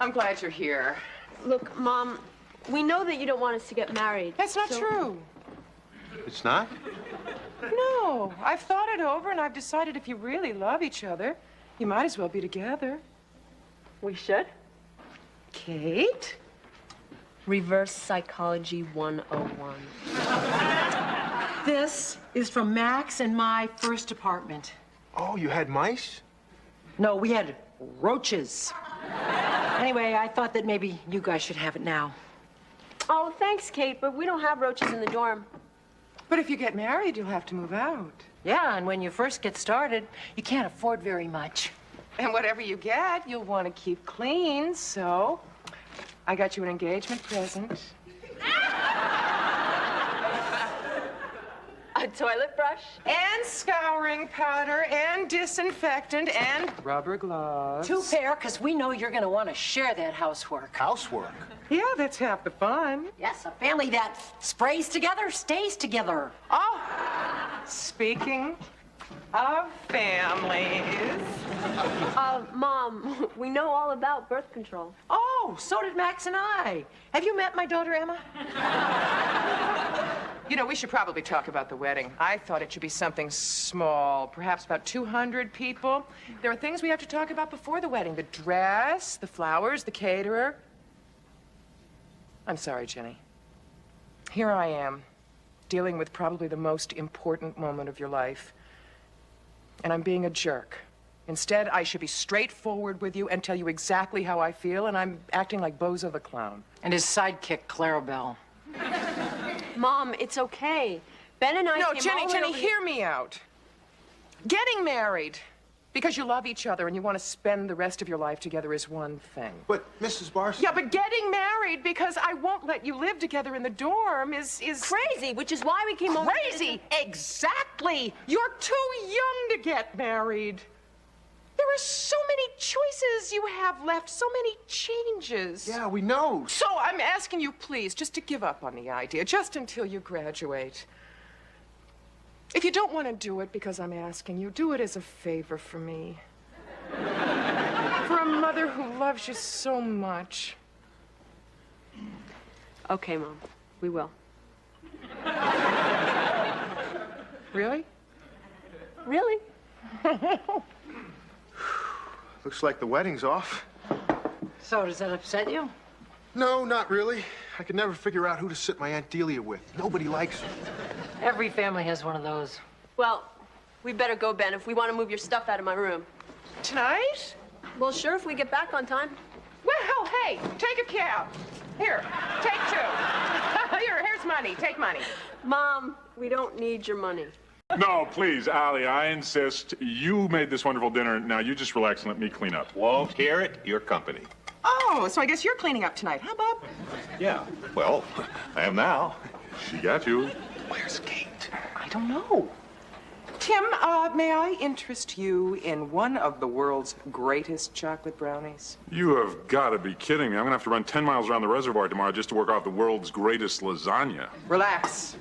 I'm glad you're here. Look, Mom, we know that you don't want us to get married. That's not true. It's not? No, I've thought it over and I've decided if you really love each other, you might as well be together. We should? Kate? Reverse Psychology 101. This is from Max and my first apartment. Oh, you had mice? No, we had roaches. Anyway, I thought that maybe you guys should have it now. Oh, thanks, Kate, but we don't have roaches in the dorm. But if you get married, you'll have to move out. Yeah, and when you first get started, you can't afford very much. And whatever you get, you'll want to keep clean, so I got you an engagement present. A toilet brush? And scouring powder, and disinfectant, and rubber gloves. 2 pair, because we know you're going to want to share that housework. Housework? Yeah, that's half the fun. Yes, a family that sprays together stays together. Oh, speaking of families. Mom, we know all about birth control. Oh, so did Max and I. Have you met my daughter, Emma? You know, we should probably talk about the wedding. I thought it should be something small, perhaps about 200 people. There are things we have to talk about before the wedding. The dress, the flowers, the caterer. I'm sorry, Jenny. Here I am, dealing with probably the most important moment of your life. And I'm being a jerk. Instead, I should be straightforward with you and tell you exactly how I feel, and I'm acting like Bozo the Clown. And his sidekick, Clarabelle. Mom, it's okay. Ben and I No, came Jenny, all the way Jenny, over hear me out. Getting married because you love each other and you want to spend the rest of your life together is one thing. But, Mrs. Barson... Yeah, but getting married because I won't let you live together in the dorm is... crazy, which is why we came over. Crazy! Exactly! You're too young to get married. There are so many choices you have left, so many changes. Yeah, we know. So I'm asking you, please, just to give up on the idea, just until you graduate. If you don't want to do it because I'm asking you, do it as a favor for me. For a mother who loves you so much. Okay, Mom, we will. Really? Really? Looks like the wedding's off. So, does that upset you? No, not really. I could never figure out who to sit my Aunt Delia with. Nobody likes her. Every family has one of those. Well, we better go, Ben, if we want to move your stuff out of my room. Tonight? Well, sure, if we get back on time. Well, hey, take a cab. Here, take 2. Here's money. Take money. Mom, we don't need your money. No, please, Allie, I insist. You made this wonderful dinner. Now you just relax and let me clean up. Won't hear it. Your company. Oh, so I guess you're cleaning up tonight, huh, Bob? Yeah. Well, I am now. She got you. Where's Kate? I don't know. Tim, may I interest you in one of the world's greatest chocolate brownies? You have got to be kidding me. I'm going to have to run 10 miles around the reservoir tomorrow just to work off the world's greatest lasagna. Relax.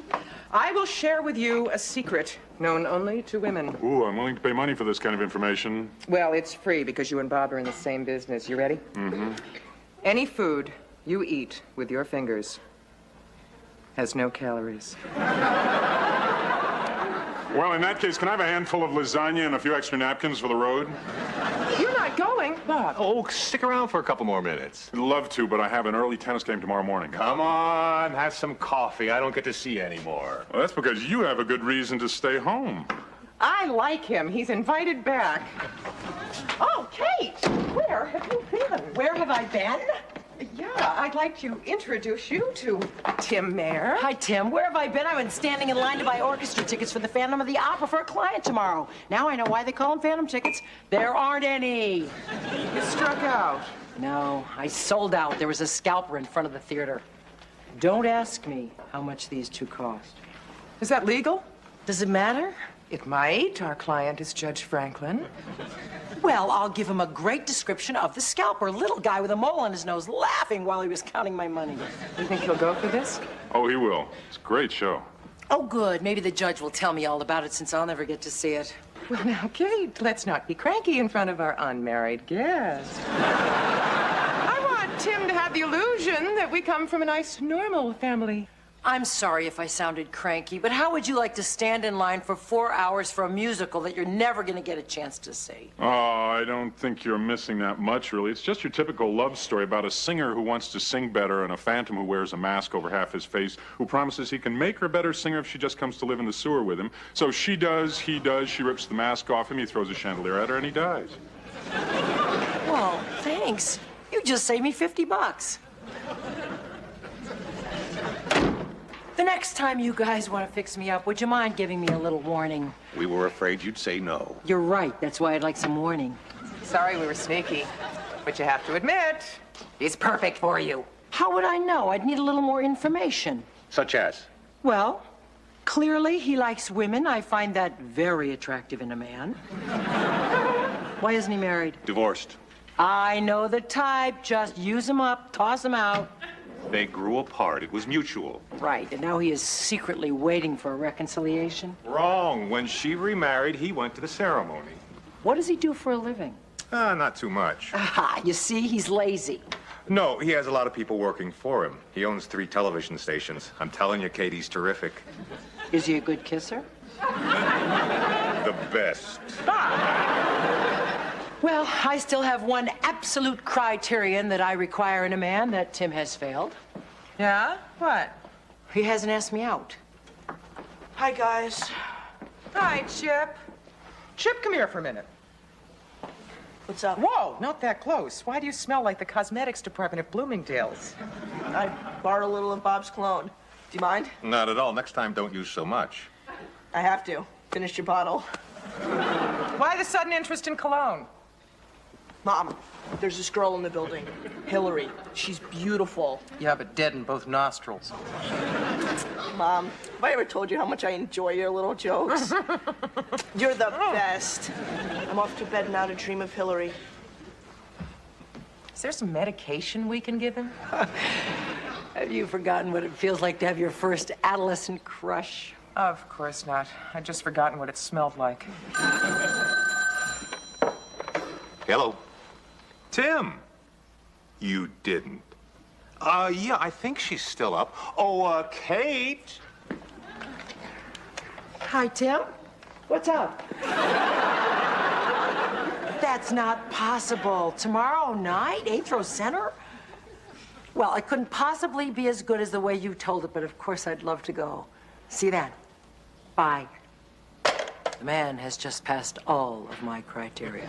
I will share with you a secret known only to women. Ooh, I'm willing to pay money for this kind of information. Well, it's free because you and Bob are in the same business. You ready? Mm-hmm. Any food you eat with your fingers has no calories. Well, in that case, can I have a handful of lasagna and a few extra napkins for the road? You're not going, Bob. Oh, stick around for a couple more minutes. I'd love to, but I have an early tennis game tomorrow morning. Come on, have some coffee. I don't get to see you anymore. Well, that's because you have a good reason to stay home. I like him. He's invited back. Oh, Kate, where have you been? Where have I been? Yeah, I'd like to introduce you to Tim Mayer. Hi, Tim. Where have I been? I've been standing in line to buy orchestra tickets for the Phantom of the Opera for a client tomorrow. Now I know why they call them Phantom tickets. There aren't any. You struck out. No, I sold out. There was a scalper in front of the theater. Don't ask me how much these 2 cost. Is that legal? Does it matter? It might. Our client is Judge Franklin. Well, I'll give him a great description of the scalper. Little guy with a mole on his nose laughing while he was counting my money. You think he'll go for this? Oh, he will. It's a great show. Oh, good. Maybe the judge will tell me all about it since I'll never get to see it. Well, now, Kate, let's not be cranky in front of our unmarried guest. I want Tim to have the illusion that we come from a nice, normal family. I'm sorry if I sounded cranky, but how would you like to stand in line for 4 hours for a musical that you're never going to get a chance to see? Oh, I don't think you're missing that much, really. It's just your typical love story about a singer who wants to sing better and a phantom who wears a mask over half his face who promises he can make her a better singer if she just comes to live in the sewer with him. So she does, he does, she rips the mask off him, he throws a chandelier at her, and he dies. Well, thanks. You just saved me $50. The next time you guys want to fix me up, would you mind giving me a little warning? We were afraid you'd say no. You're right. That's why I'd like some warning. Sorry we were sneaky, but you have to admit, he's perfect for you. How would I know? I'd need a little more information. Such as? Well, clearly he likes women. I find that very attractive in a man. Why isn't he married? Divorced. I know the type. Just use him up, toss him out. They grew apart. It was mutual. Right, and now he is secretly waiting for a reconciliation? Wrong. When she remarried, he went to the ceremony. What does he do for a living? Not too much. Aha, you see, he's lazy. No, he has a lot of people working for him. He owns 3 television stations. I'm telling you, Kate, he's terrific. Is he a good kisser? The best. Well, I still have one absolute criterion that I require in a man that Tim has failed. Yeah? What? He hasn't asked me out. Hi, guys. Hi, Chip. Chip, come here for a minute. What's up? Whoa, not that close. Why do you smell like the cosmetics department at Bloomingdale's? I borrowed a little of Bob's cologne. Do you mind? Not at all. Next time, don't use so much. I have to. Finished your bottle. Why the sudden interest in cologne? Mom, there's this girl in the building, Hillary. She's beautiful. Yeah, but dead in both nostrils. Mom, have I ever told you how much I enjoy your little jokes? You're the best. I'm off to bed now to dream of Hillary. Is there some medication we can give him? Have you forgotten what it feels like to have your first adolescent crush? Of course not. I'd just forgotten what it smelled like. Hello. Tim. You didn't. Yeah, I think she's still up. Oh, Kate. Hi, Tim. What's up? That's not possible. Tomorrow night, Atro Center? Well, it couldn't possibly be as good as the way you told it, but of course I'd love to go. See you then. Bye. The man has just passed all of my criteria.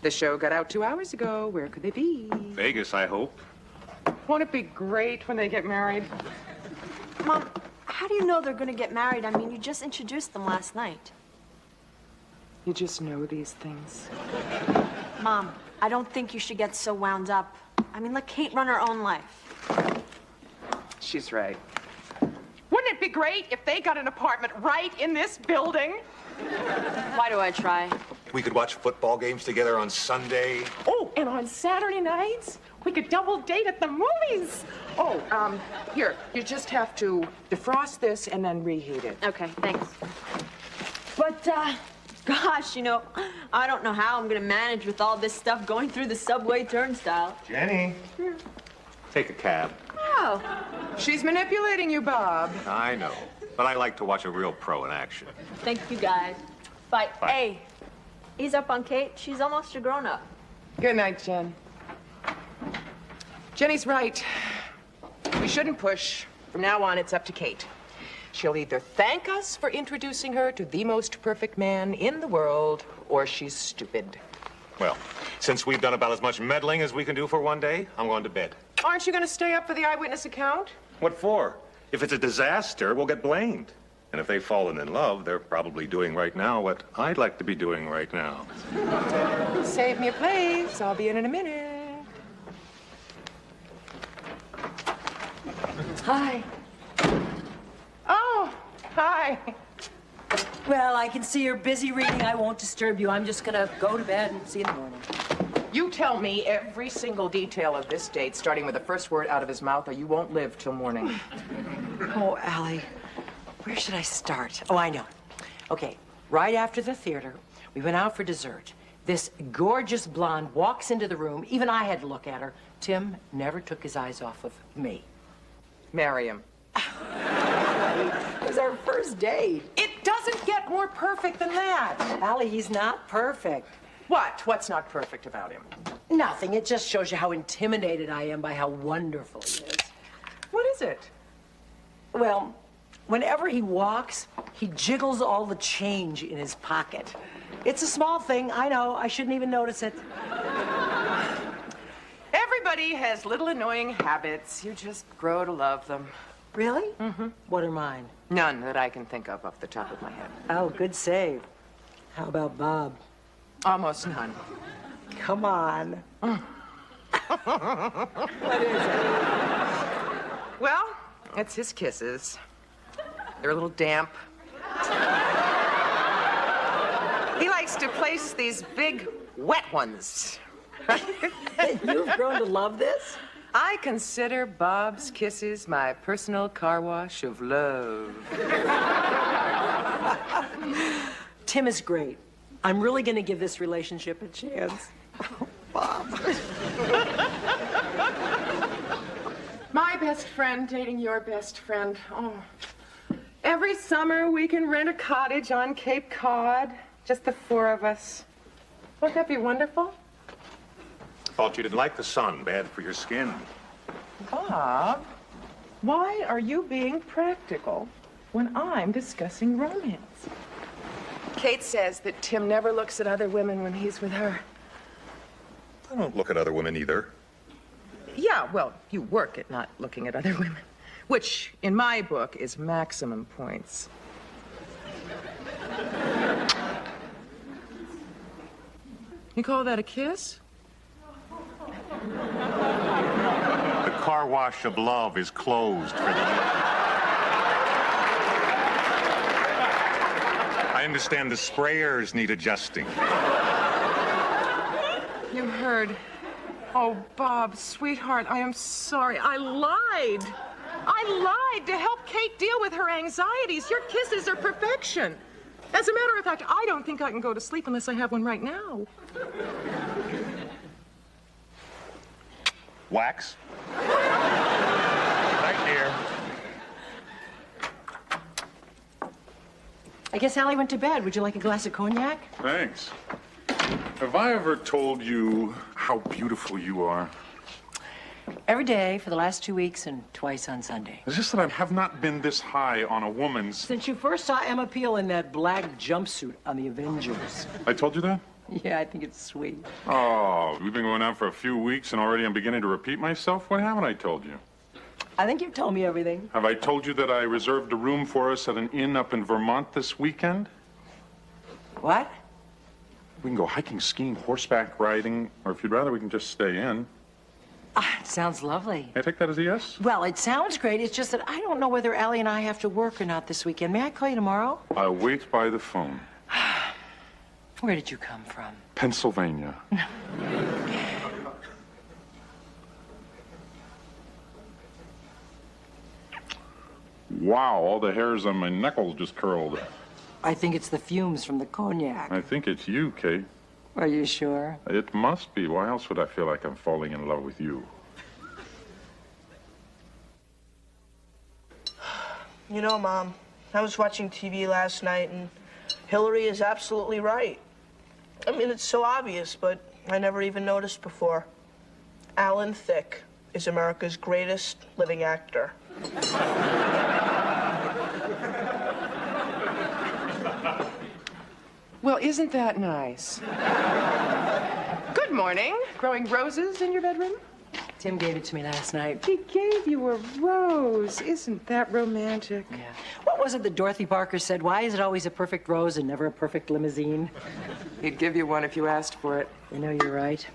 The show got out 2 hours ago. Where could they be? Vegas, I hope. Won't it be great when they get married? Mom, how do you know they're gonna get married? I mean, you just introduced them last night. You just know these things. Mom, I don't think you should get so wound up. I mean, let Kate run her own life. She's right. Wouldn't it be great if they got an apartment right in this building? Why do I try? We could watch football games together on Sunday. Oh, and on Saturday nights, we could double date at the movies. Oh, here, you just have to defrost this and then reheat it. Okay, thanks. But, gosh, you know, I don't know how I'm gonna manage with all this stuff going through the subway turnstile. Jenny. Take a cab. Oh. She's manipulating you, Bob. I know, but I like to watch a real pro in action. Thank you, guys. Bye. Bye. Hey, ease up on Kate. She's almost a grown-up. Good night, Jen. Jenny's right. We shouldn't push. From now on, it's up to Kate. She'll either thank us for introducing her to the most perfect man in the world, or she's stupid. Well, since we've done about as much meddling as we can do for one day, I'm going to bed. Aren't you going to stay up for the eyewitness account? What for? If it's a disaster, we'll get blamed. And if they've fallen in love, they're probably doing right now what I'd like to be doing right now. Save me a place. I'll be in a minute. Hi. Oh, hi. Well, I can see you're busy reading. I won't disturb you. I'm just gonna go to bed and see you in the morning. You tell me every single detail of this date, starting with the first word out of his mouth, or you won't live till morning. Oh, Allie, where should I start? Oh, I know. Okay, right after the theater, we went out for dessert. This gorgeous blonde walks into the room. Even I had to look at her. Tim never took his eyes off of me. Marry him. It was our first date. It doesn't get more perfect than that. Allie, he's not perfect. What? What's not perfect about him? Nothing. It just shows you how intimidated I am by how wonderful he is. What is it? Well, whenever he walks, he jiggles all the change in his pocket. It's a small thing, I know. I shouldn't even notice it. Everybody has little annoying habits. You just grow to love them. Really? Mm-hmm. What are mine? None that I can think of off the top of my head. Oh, good save. How about Bob? Almost none. Come on. What is it? Well, it's his kisses. They're a little damp. He likes to place these big, wet ones. You've grown to love this? I consider Bob's kisses my personal car wash of love. Tim is great. I'm really going to give this relationship a chance. Oh, Bob. My best friend dating your best friend. Oh. Every summer we can rent a cottage on Cape Cod. Just the four of us. Won't that be wonderful? Thought you didn't like the sun. Bad for your skin. Bob, Why are you being practical when I'm discussing romance? Kate says that Tim never looks at other women when he's with her. I don't look at other women either. Yeah, well, you work at not looking at other women, which, in my book, is maximum points. You call that a kiss? The car wash of love is closed for the year. I understand the sprayers need adjusting. You heard. Oh, Bob, sweetheart, I am sorry. I lied. I lied to help Kate deal with her anxieties. Your kisses are perfection. As a matter of fact, I don't think I can go to sleep unless I have one right now. Wax? Right here. I guess Allie went to bed. Would you like a glass of cognac? Thanks. Have I ever told you how beautiful you are? Every day for the last 2 weeks and twice on Sunday. It's just that I have not been this high on a woman's... Since you first saw Emma Peel in that black jumpsuit on The Avengers. I told you that? Yeah, I think it's sweet. Oh, we've been going out for a few weeks and already I'm beginning to repeat myself? What haven't I told you? I think you've told me everything. Have I told you that I reserved a room for us at an inn up in Vermont this weekend? What? We can go hiking, skiing, horseback riding, or if you'd rather, we can just stay in. Ah, it sounds lovely. Can I take that as a yes? Well, it sounds great. It's just that I don't know whether Allie and I have to work or not this weekend. May I call you tomorrow? I'll wait by the phone. Where did you come from? Pennsylvania. Wow, all the hairs on my knuckles just curled. I think it's the fumes from the cognac. I think it's you, Kate. Are you sure? It must be. Why else would I feel like I'm falling in love with you? You know, Mom, I was watching TV last night, and Hillary is absolutely right. I mean, it's so obvious, but I never even noticed before. Alan Thicke is America's greatest living actor. Well, isn't that nice? Good morning. Growing roses in your bedroom? Tim gave it to me last night. He gave you a rose. Isn't that romantic? Yeah. What was it that Dorothy Parker said? Why is it always a perfect rose and never a perfect limousine? He'd give you one if you asked for it. You know, you're right.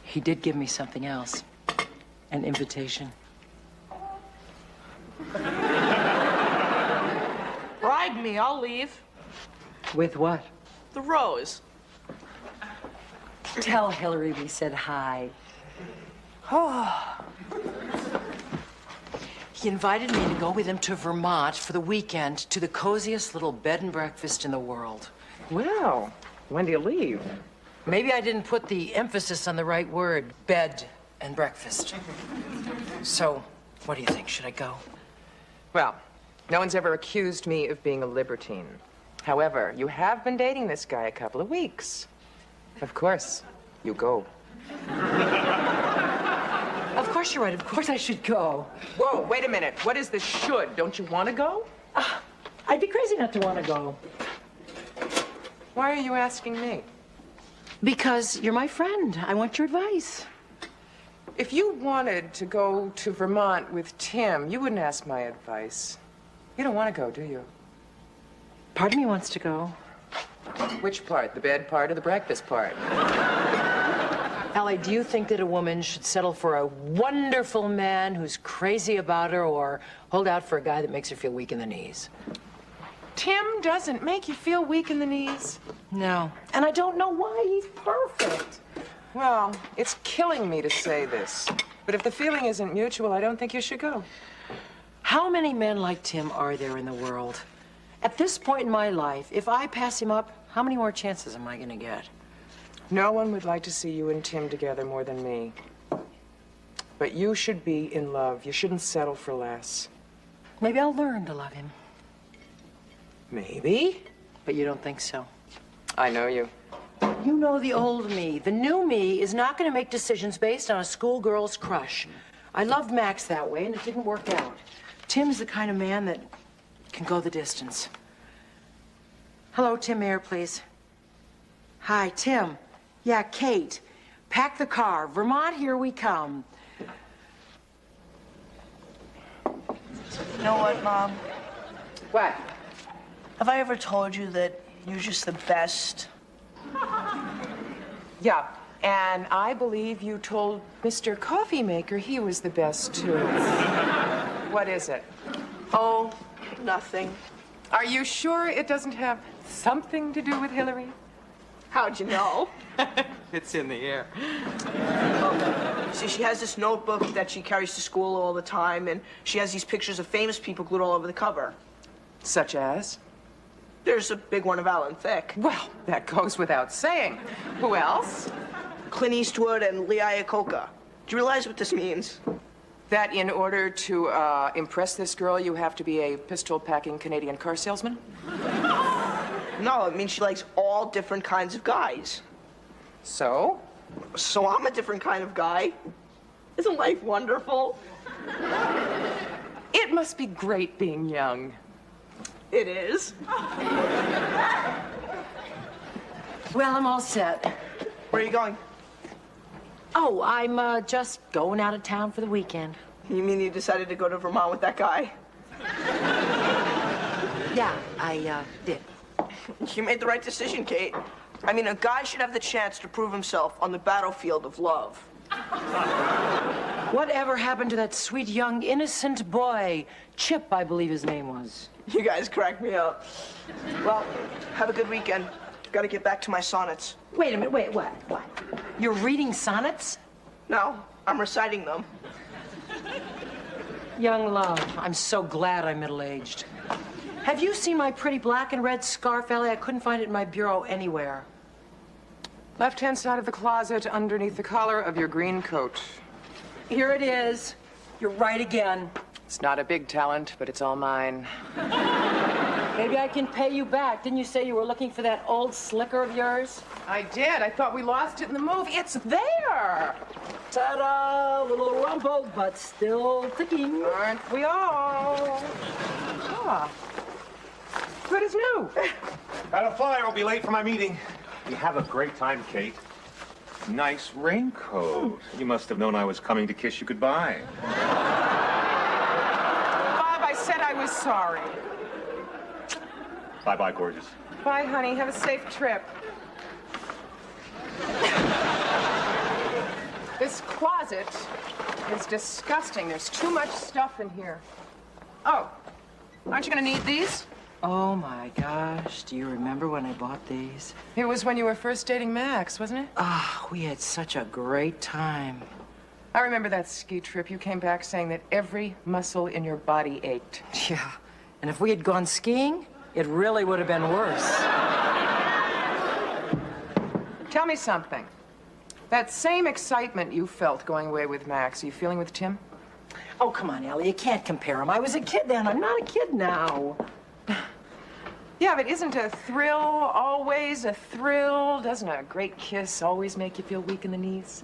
He did give me something else. An invitation. Bribe me, I'll leave. With what? The rose. Tell Hillary we said hi. Oh. He invited me to go with him to Vermont for the weekend to the coziest little bed and breakfast in the world. Well, when do you leave? Maybe I didn't put the emphasis on the right word, bed and breakfast. So, what do you think? Should I go? Well, no one's ever accused me of being a libertine. However, you have been dating this guy a couple of weeks. Of course, you go. Of course you're right. Of course I should go. Whoa, wait a minute. What is this should? Don't you want to go? I'd be crazy not to want to go. Why are you asking me? Because you're my friend. I want your advice. If you wanted to go to Vermont with Tim, you wouldn't ask my advice. You don't want to go, do you? Part of me wants to go. Which part? The bed part or the breakfast part? Allie, do you think that a woman should settle for a wonderful man who's crazy about her or hold out for a guy that makes her feel weak in the knees? Tim doesn't make you feel weak in the knees. No. And I don't know why. He's perfect. Well, it's killing me to say this, but if the feeling isn't mutual, I don't think you should go. How many men like Tim are there in the world? At this point in my life, if I pass him up, how many more chances am I going to get? No one would like to see you and Tim together more than me. But you should be in love. You shouldn't settle for less. Maybe I'll learn to love him. Maybe. But you don't think so? I know you. You know the old me. The new me is not going to make decisions based on a schoolgirl's crush. I loved Max that way, and it didn't work out. Tim's the kind of man that can go the distance. Hello, Tim Mayer, please. Hi, Tim. Yeah, Kate. Pack the car. Vermont, here we come. You know what, Mom? What? Have I ever told you that you're just the best? Yeah, and I believe you told Mr. Coffee Maker he was the best, too. What is it? Oh, nothing. Are you sure it doesn't have something to do with Hillary? How'd you know? It's in the air. See, she has this notebook that she carries to school all the time, and she has these pictures of famous people glued all over the cover. Such as? There's a big one of Alan Thicke. Well, that goes without saying. Who else? Clint Eastwood and Lee Iacocca. Do you realize what this means? That in order to impress this girl, you have to be a pistol-packing Canadian car salesman? No, it means she likes all different kinds of guys. So? So I'm a different kind of guy. Isn't life wonderful? It must be great being young. It is. Well, I'm all set. Where are you going? Oh, I'm just going out of town for the weekend. You mean you decided to go to Vermont with that guy? Yeah, I did. You made the right decision, Kate. I mean, a guy should have the chance to prove himself on the battlefield of love. Whatever happened to that sweet, young, innocent boy? Chip, I believe his name was. You guys crack me up. Well, have a good weekend. Got to get back to my sonnets. Wait a minute, wait, what? What? You're reading sonnets? No, I'm reciting them. Young love, I'm so glad I'm middle-aged. Have you seen my pretty black and red scarf, Ellie? I couldn't find it in my bureau anywhere. Left-hand side of the closet, underneath the collar of your green coat. Here it is. You're right again. It's not a big talent, but it's all mine. Maybe I can pay you back. Didn't you say you were looking for that old slicker of yours? I did. I thought we lost it in the move. It's there! Ta-da! Little rumpled, but still ticking. Aren't we all? Ah. Good as new. Gotta fly, I'll be late for my meeting. You have a great time, Kate. Nice raincoat. You must have known I was coming to kiss you goodbye. Bob, I said I was sorry. Bye-bye, gorgeous. Bye, honey. Have a safe trip. This closet is disgusting. There's too much stuff in here. Oh, aren't you going to need these? Oh, my gosh. Do you remember when I bought these? It was when you were first dating Max, wasn't it? Ah, we had such a great time. I remember that ski trip. You came back saying that every muscle in your body ached. Yeah, and if we had gone skiing, it really would have been worse. Tell me something. That same excitement you felt going away with Max, are you feeling with Tim? Oh, come on, Ellie. You can't compare them. I was a kid then. I'm not a kid now. Yeah, but isn't a thrill always a thrill? Doesn't a great kiss always make you feel weak in the knees?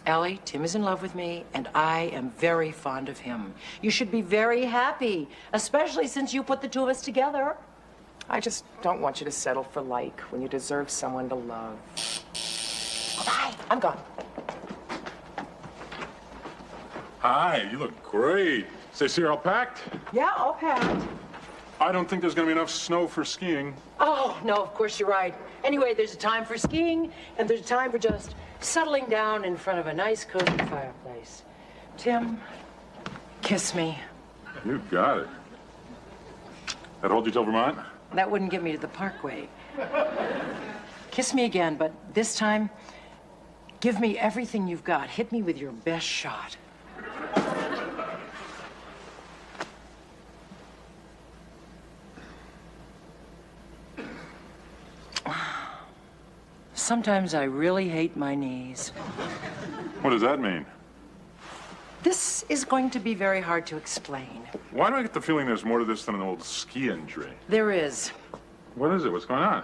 Ellie, Tim is in love with me, and I am very fond of him. You should be very happy, especially since you put the two of us together. I just don't want you to settle for like when you deserve someone to love. Bye. I'm gone. Hi, you look great. Say, so you're all packed? Yeah, all packed. I don't think there's going to be enough snow for skiing. Oh, no, of course you're right. Anyway, there's a time for skiing, and there's a time for just settling down in front of a nice, cozy fireplace. Tim, kiss me. You got it. That hold you till Vermont? That wouldn't get me to the Parkway. Kiss me again, but this time, give me everything you've got. Hit me with your best shot. Sometimes I really hate my knees. What does that mean? This is going to be very hard to explain. Why do I get the feeling there's more to this than an old ski injury? There is. What is it? What's going on?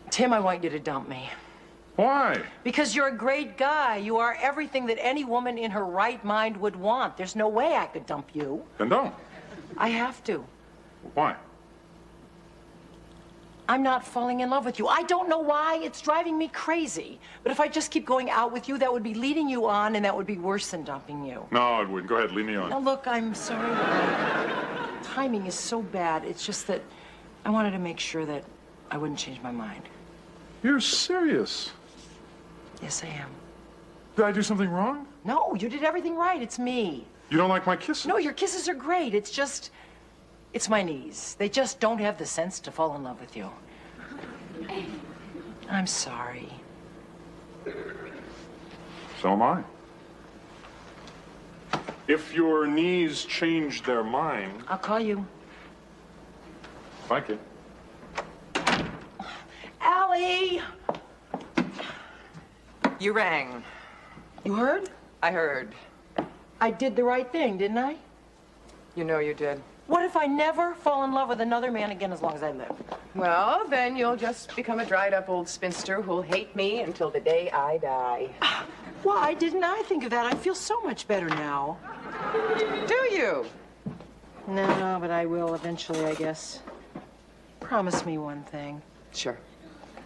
Tim, I want you to dump me. Why? Because you're a great guy. You are everything that any woman in her right mind would want. There's no way I could dump you. Then don't. I have to. Why? I'm not falling in love with you. I don't know why. It's driving me crazy. But if I just keep going out with you, that would be leading you on, and that would be worse than dumping you. No, it wouldn't. Go ahead, lead me on. Now, look, I'm sorry. Timing is so bad. It's just that I wanted to make sure that I wouldn't change my mind. You're serious? Yes, I am. Did I do something wrong? No, you did everything right. It's me. You don't like my kisses? No, your kisses are great. It's just... It's my knees. They just don't have the sense to fall in love with you. I'm sorry. So am I. If your knees change their mind... I'll call you. Thank you. Allie! You rang. You heard? I heard. I did the right thing, didn't I? You know you did. What if I never fall in love with another man again as long as I live? Well, then you'll just become a dried-up old spinster who'll hate me until the day I die. Why didn't I think of that? I feel so much better now. Do you? No, but I will eventually, I guess. Promise me one thing. Sure.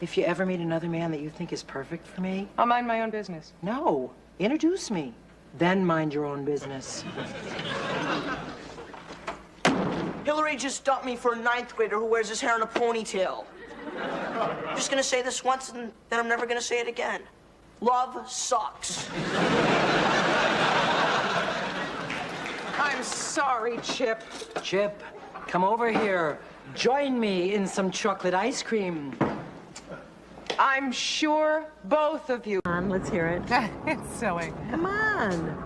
If you ever meet another man that you think is perfect for me... I'll mind my own business. No. Introduce me. Then mind your own business. Hillary just dumped me for a 9th grader who wears his hair in a ponytail. I'm just gonna say this once, and then I'm never gonna say it again. Love sucks. I'm sorry, Chip. Chip, come over here. Join me in some chocolate ice cream. I'm sure both of you... Let's hear it. It's silly. Come on.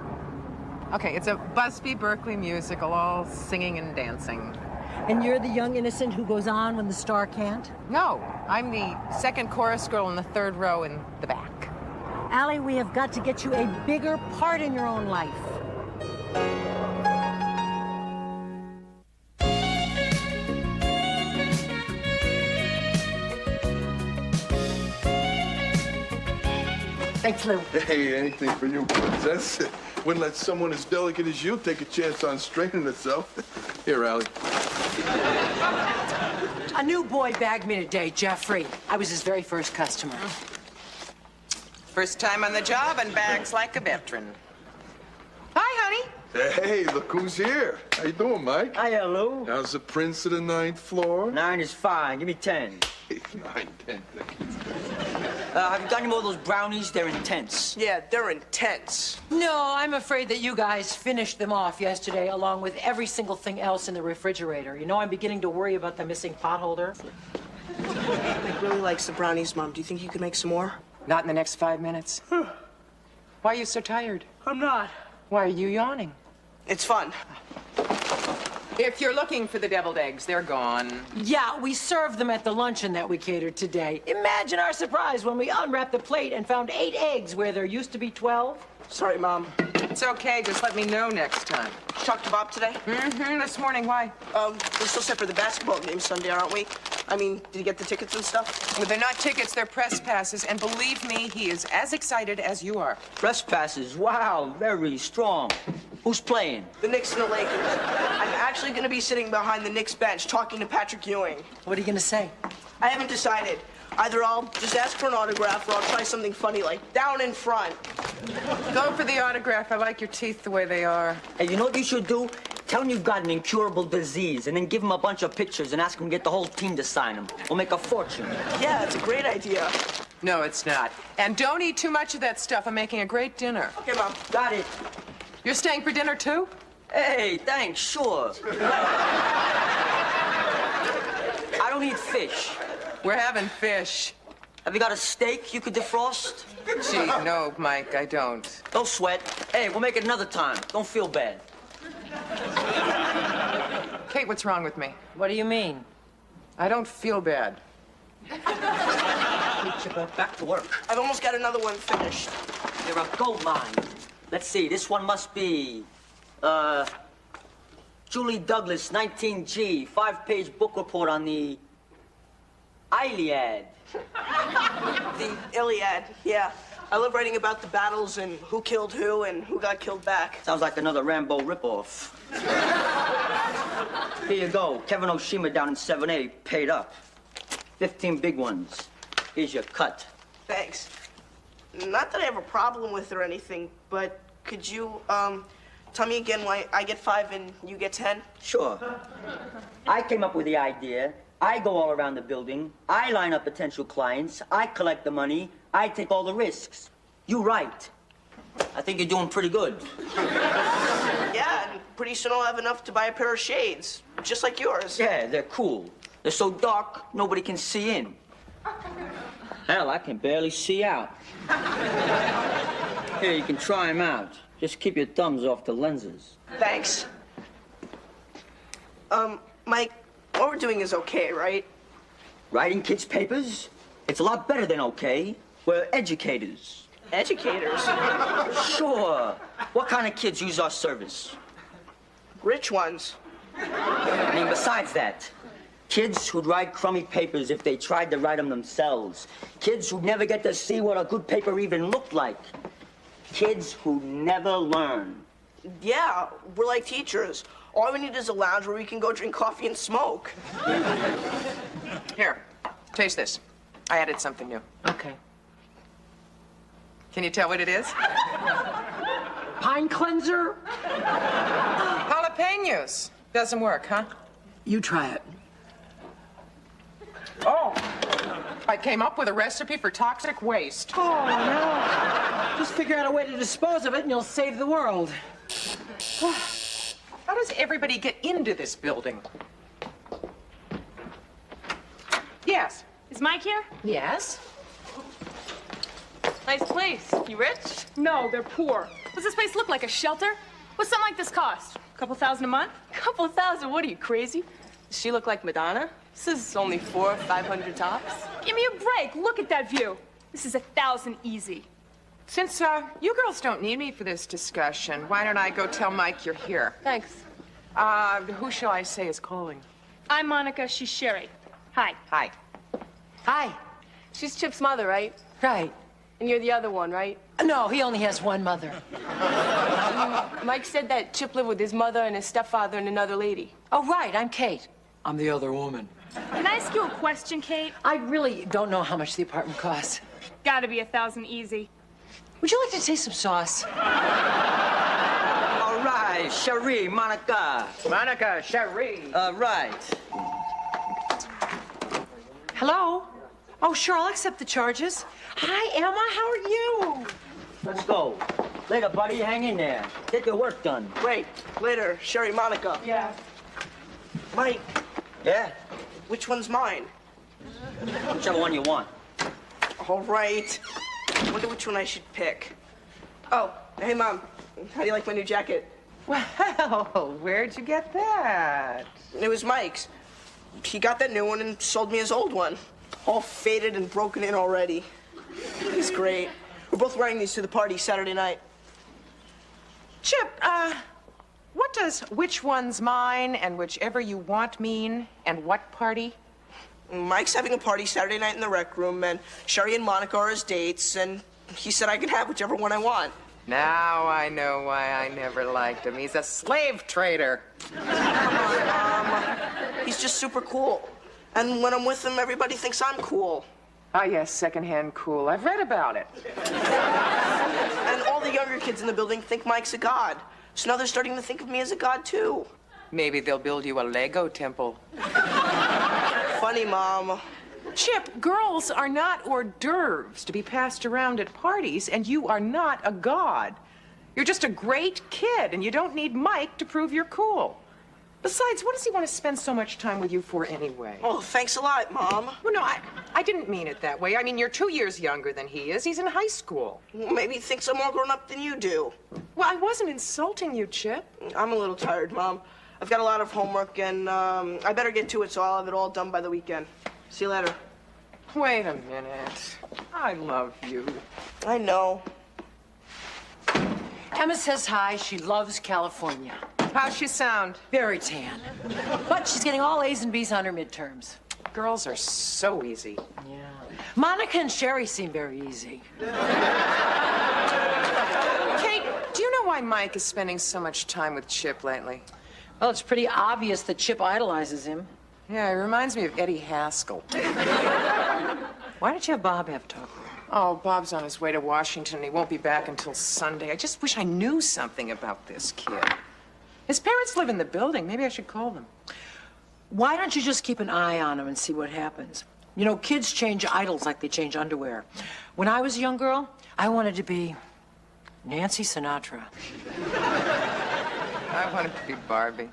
Okay, it's a Busby Berkeley musical, all singing and dancing. And you're the young innocent who goes on when the star can't? No, I'm the second chorus girl in the 3rd row in the back. Allie, we have got to get you a bigger part in your own life. Thanks, Lou. Hey, anything for you, princess. Wouldn't let someone as delicate as you take a chance on straining itself. Here, Allie. A new boy bagged me today, Jeffrey. I was his very first customer. First time on the job and bags like a veteran. Hi, honey. Hey, look who's here. How you doing, Mike? Hiya, Lou. How's the prince of the 9th floor? 9 is fine. Give me 10. 9, 10. Have you gotten any more of those brownies? They're intense. Yeah, they're intense. No, I'm afraid that you guys finished them off yesterday, along with every single thing else in the refrigerator. You know, I'm beginning to worry about the missing potholder. Mike really likes the brownies, Mom. Do you think you could make some more? Not in the next 5 minutes. Why are you so tired? I'm not. Why are you yawning? It's fun. If you're looking for the deviled eggs, they're gone. Yeah, we served them at the luncheon that we catered today. Imagine our surprise when we unwrapped the plate and found 8 eggs where there used to be 12. Sorry, Mom. It's okay. Just let me know next time. Talk to Bob today? Mm-hmm. This morning. Why? We're still set for the basketball game Sunday, aren't we? I mean, did you get the tickets and stuff? Well, they're not tickets. They're press passes. And believe me, he is as excited as you are. Press passes. Wow, very strong. Who's playing? The Knicks and the Lakers. I'm actually going to be sitting behind the Knicks bench talking to Patrick Ewing. What are you going to say? I haven't decided. Either I'll just ask for an autograph or I'll try something funny like down in front. Go for the autograph. I like your teeth the way they are. Hey, you know what you should do? Tell him you've got an incurable disease and then give him a bunch of pictures and ask him to get the whole team to sign them. We'll make a fortune. Yeah, it's a great idea. No, it's not. And don't eat too much of that stuff. I'm making a great dinner. Okay, Mom. Got it. You're staying for dinner, too? Hey, thanks, sure. I don't eat fish. We're having fish. Have you got a steak you could defrost? Gee, no, Mike, I don't. Don't sweat. Hey, we'll make it another time. Don't feel bad. Kate, what's wrong with me? What do you mean? I don't feel bad. Hey, Chipper, back to work. I've almost got another one finished. You're a gold mine. Let's see, this one must be, Julie Douglas, 19G, 5-page book report on the Iliad. The Iliad, yeah. I love writing about the battles and who killed who and who got killed back. Sounds like another Rambo ripoff. Here you go. Kevin Oshima down in 7A paid up. 15 big ones. Here's your cut. Thanks. Not that I have a problem with or anything, but could you, tell me again why I get 5 and you get 10? Sure. I came up with the idea. I go all around the building. I line up potential clients. I collect the money. I take all the risks. You write. I think you're doing pretty good. Yeah, and pretty soon I'll have enough to buy a pair of shades, just like yours. Yeah, they're cool. They're so dark, nobody can see in. Hell, I can barely see out. Here, you can try them out. Just keep your thumbs off the lenses. Thanks. Mike, what we're doing is okay, right? Writing kids' papers? It's a lot better than okay. We're educators. Educators? Sure. What kind of kids use our service? Rich ones. I mean, besides that, kids who'd write crummy papers if they tried to write them themselves. Kids who'd never get to see what a good paper even looked like. Kids who never learn. Yeah, we're like teachers. All we need is a lounge where we can go drink coffee and smoke. Here, taste this. I added something new. Okay. Can you tell what it is? Pine cleanser? Jalapenos. Doesn't work, huh? You try it. Oh, I came up with a recipe for toxic waste. Oh, no. Just figure out a way to dispose of it and you'll save the world. How does everybody get into this building? Yes. Is Mike here? Yes. Nice place. You rich? No, they're poor. What's this place look like, a shelter? What's something like this cost? A couple thousand a month? Couple thousand? What are you, crazy? Does she look like Madonna? This is only 400 or 500 tops. Give me a break. Look at that view. This is 1,000 easy. Since you girls don't need me for this discussion, why don't I go tell Mike you're here? Thanks. Who shall I say is calling? I'm Monica. She's Sherry. Hi. Hi. Hi. She's Chip's mother, right? Right. And you're the other one, right? No, he only has one mother. Mike said that Chip lived with his mother and his stepfather and another lady. Oh, right. I'm Kate. I'm the other woman. Can I ask you a question, Kate? I really don't know how much the apartment costs. Gotta be 1,000 easy. Would you like to taste some sauce? All right, Cherie, Monica. Monica, Cherie. Right. Hello? Oh, sure, I'll accept the charges. Hi, Emma, how are you? Let's go. Later, buddy, hang in there. Get your work done. Wait, later, Sherry, Monica. Yeah. Mike, Yeah? which one's mine? Whichever one you want. All right. Wonder which one I should pick. Oh, hey, Mom. How do you like my new jacket? Well, where'd you get that? It was Mike's. He got that new one and sold me his old one. All faded and broken in already. He's great. We're both wearing these to the party Saturday night. Chip, what does which one's mine and whichever you want mean, and what party? Mike's having a party Saturday night in the rec room, and Sherry and Monica are his dates, and he said I could have whichever one I want. Now I know why I never liked him. He's a slave trader. He's just super cool. And when I'm with him, everybody thinks I'm cool. Ah, yes, secondhand cool. I've read about it. And all the younger kids in the building think Mike's a god. So now they're starting to think of me as a god, too. Maybe they'll build you a Lego temple. Funny, Mom. Chip, girls are not hors d'oeuvres to be passed around at parties, and you are not a god. You're just a great kid, and you don't need Mike to prove you're cool. Besides, what does he want to spend so much time with you for anyway? Oh, thanks a lot, Mom. Well, no, I didn't mean it that way. I mean, you're 2 years younger than he is. He's in high school. Well, maybe he thinks I'm more grown up than you do. Well, I wasn't insulting you, Chip. I'm a little tired, Mom. I've got a lot of homework, and I better get to it, so I'll have it all done by the weekend. See you later. Wait a minute. I love you. I know. Emma says hi. She loves California. How's she sound? Very tan. But she's getting all A's and B's on her midterms. Girls are so easy. Yeah. Monica and Sherry seem very easy. Kate, do you know why Mike is spending so much time with Chip lately? Well, it's pretty obvious that Chip idolizes him. Yeah, he reminds me of Eddie Haskell. Why don't you have Bob have talk? Oh, Bob's on his way to Washington, and he won't be back until Sunday. I just wish I knew something about this kid. His parents live in the building. Maybe I should call them. Why don't you just keep an eye on him and see what happens? You know, kids change idols like they change underwear. When I was a young girl, I wanted to be Nancy Sinatra. I wanted to be Barbie.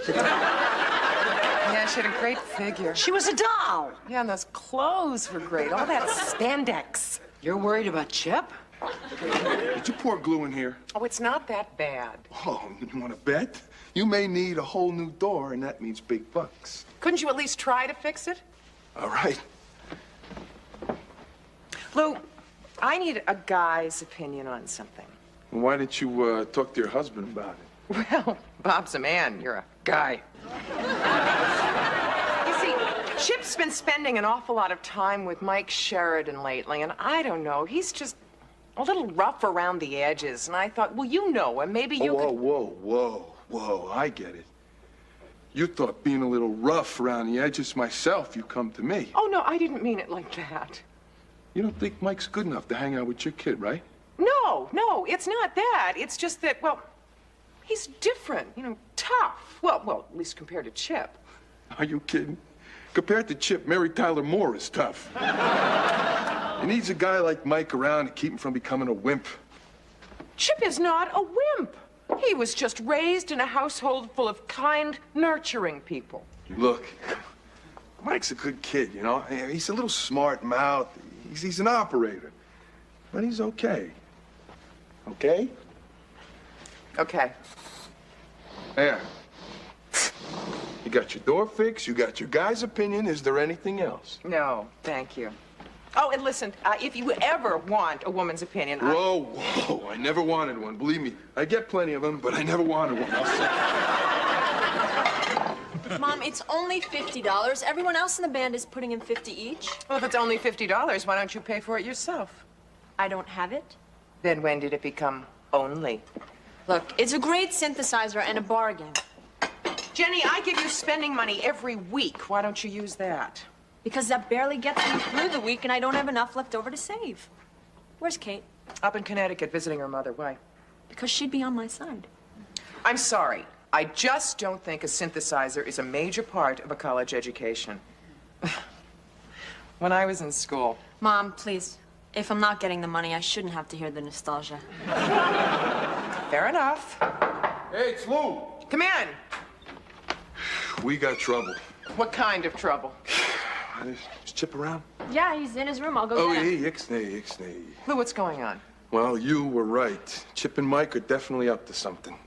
Yeah, she had a great figure. She was a doll. Yeah, and those clothes were great. All that spandex. You're worried about Chip? Did you pour glue in here? Oh, it's not that bad. Oh, you want to bet? You may need a whole new door, and that means big bucks. Couldn't you at least try to fix it? All right. Lou, I need a guy's opinion on something. Well, why didn't you talk to your husband about it? Well, Bob's a man. You're a guy. You see, Chip's been spending an awful lot of time with Mike Sheridan lately, and I don't know, he's just a little rough around the edges. And I thought, well, you know him. Maybe you could... Whoa, I get it. You thought being a little rough around the edges myself, you come to me. Oh, no, I didn't mean it like that. You don't think Mike's good enough to hang out with your kid, right? No, it's not that. It's just that, well, he's different, you know, tough. Well, at least compared to Chip. Are you kidding? Compared to Chip, Mary Tyler Moore is tough. He needs a guy like Mike around to keep him from becoming a wimp. Chip is not a wimp. He was just raised in a household full of kind, nurturing people. Look, Mike's a good kid, you know? He's a little smart-mouthed. He's an operator. But he's okay. Okay? Okay. There. You got your door fixed, you got your guy's opinion. Is there anything else? No, thank you. Oh, and listen, if you ever want a woman's opinion... Whoa, I never wanted one. Believe me, I get plenty of them, but I never wanted one. Mom, it's only $50. Everyone else in the band is putting in $50 each. Well, if it's only $50, why don't you pay for it yourself? I don't have it. Then when did it become only? Look, it's a great synthesizer and a bargain. Jenny, I give you spending money every week. Why don't you use that? Because that barely gets me through the week and I don't have enough left over to save. Where's Kate? Up in Connecticut visiting her mother. Why? Because she'd be on my side. I'm sorry. I just don't think a synthesizer is a major part of a college education. When I was in school... Mom, please. If I'm not getting the money, I shouldn't have to hear the nostalgia. Fair enough. Hey, it's Lou. Come in. We got trouble. What kind of trouble? Is Chip around? Yeah, he's in his room. I'll go get him. Ixnay. Lou, what's going on? Well, you were right. Chip and Mike are definitely up to something.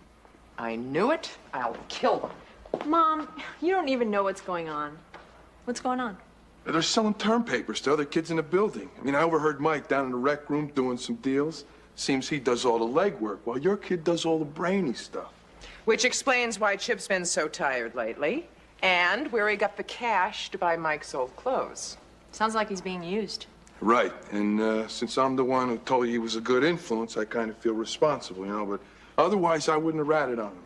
I knew it. I'll kill them. Mom, you don't even know what's going on. What's going on? They're selling term papers to other kids in the building. I mean, I overheard Mike down in the rec room doing some deals. Seems he does all the legwork while your kid does all the brainy stuff. Which explains why Chip's been so tired lately, and where he got the cash to buy Mike's old clothes. Sounds like he's being used. Right, and since I'm the one who told you he was a good influence, I kind of feel responsible, you know, but otherwise I wouldn't have ratted on him.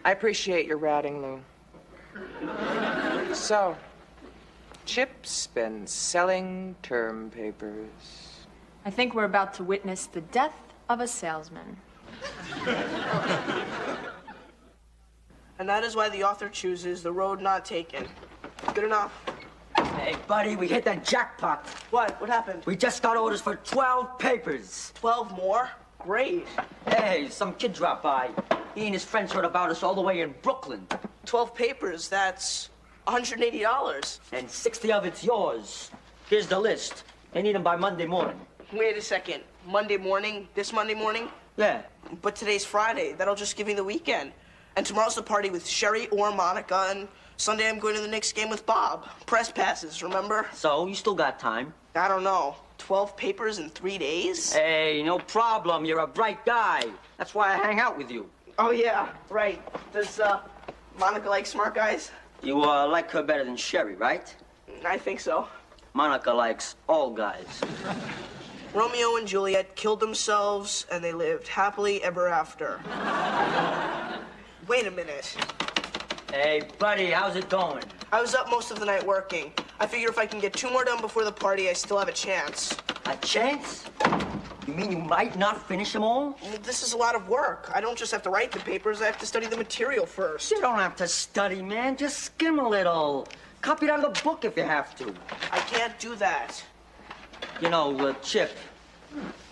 I appreciate your ratting, Lou. So, Chip's been selling term papers. I think we're about to witness the death of a salesman. And that is why the author chooses the road not taken. Good enough. Hey, buddy, we hit the jackpot. What? What happened? We just got orders for 12 papers. 12 more? Great. Hey, some kid dropped by. He and his friends heard about us all the way in Brooklyn. 12 papers, that's $180. And 60 of it's yours. Here's the list. They need them by Monday morning. Wait a second. Monday morning? This Monday morning? Yeah. But today's Friday. That'll just give me the weekend. And tomorrow's the party with Sherry or Monica, and Sunday I'm going to the Knicks game with Bob. Press passes, remember? So, you still got time. I don't know. 12 papers in 3 days? Hey, no problem. You're a bright guy. That's why I hang out with you. Oh, yeah, right. Does, Monica like smart guys? You, like her better than Sherry, right? I think so. Monica likes all guys. Romeo and Juliet killed themselves, and they lived happily ever after. Wait a minute. Hey, buddy, how's it going? I was up most of the night working. I figure if I can get 2 more done before the party, I still have a chance. A chance? You mean you might not finish them all? Well, this is a lot of work. I don't just have to write the papers, I have to study the material first. You don't have to study, man. Just skim a little. Copy it out of the book if you have to. I can't do that. You know, Chip,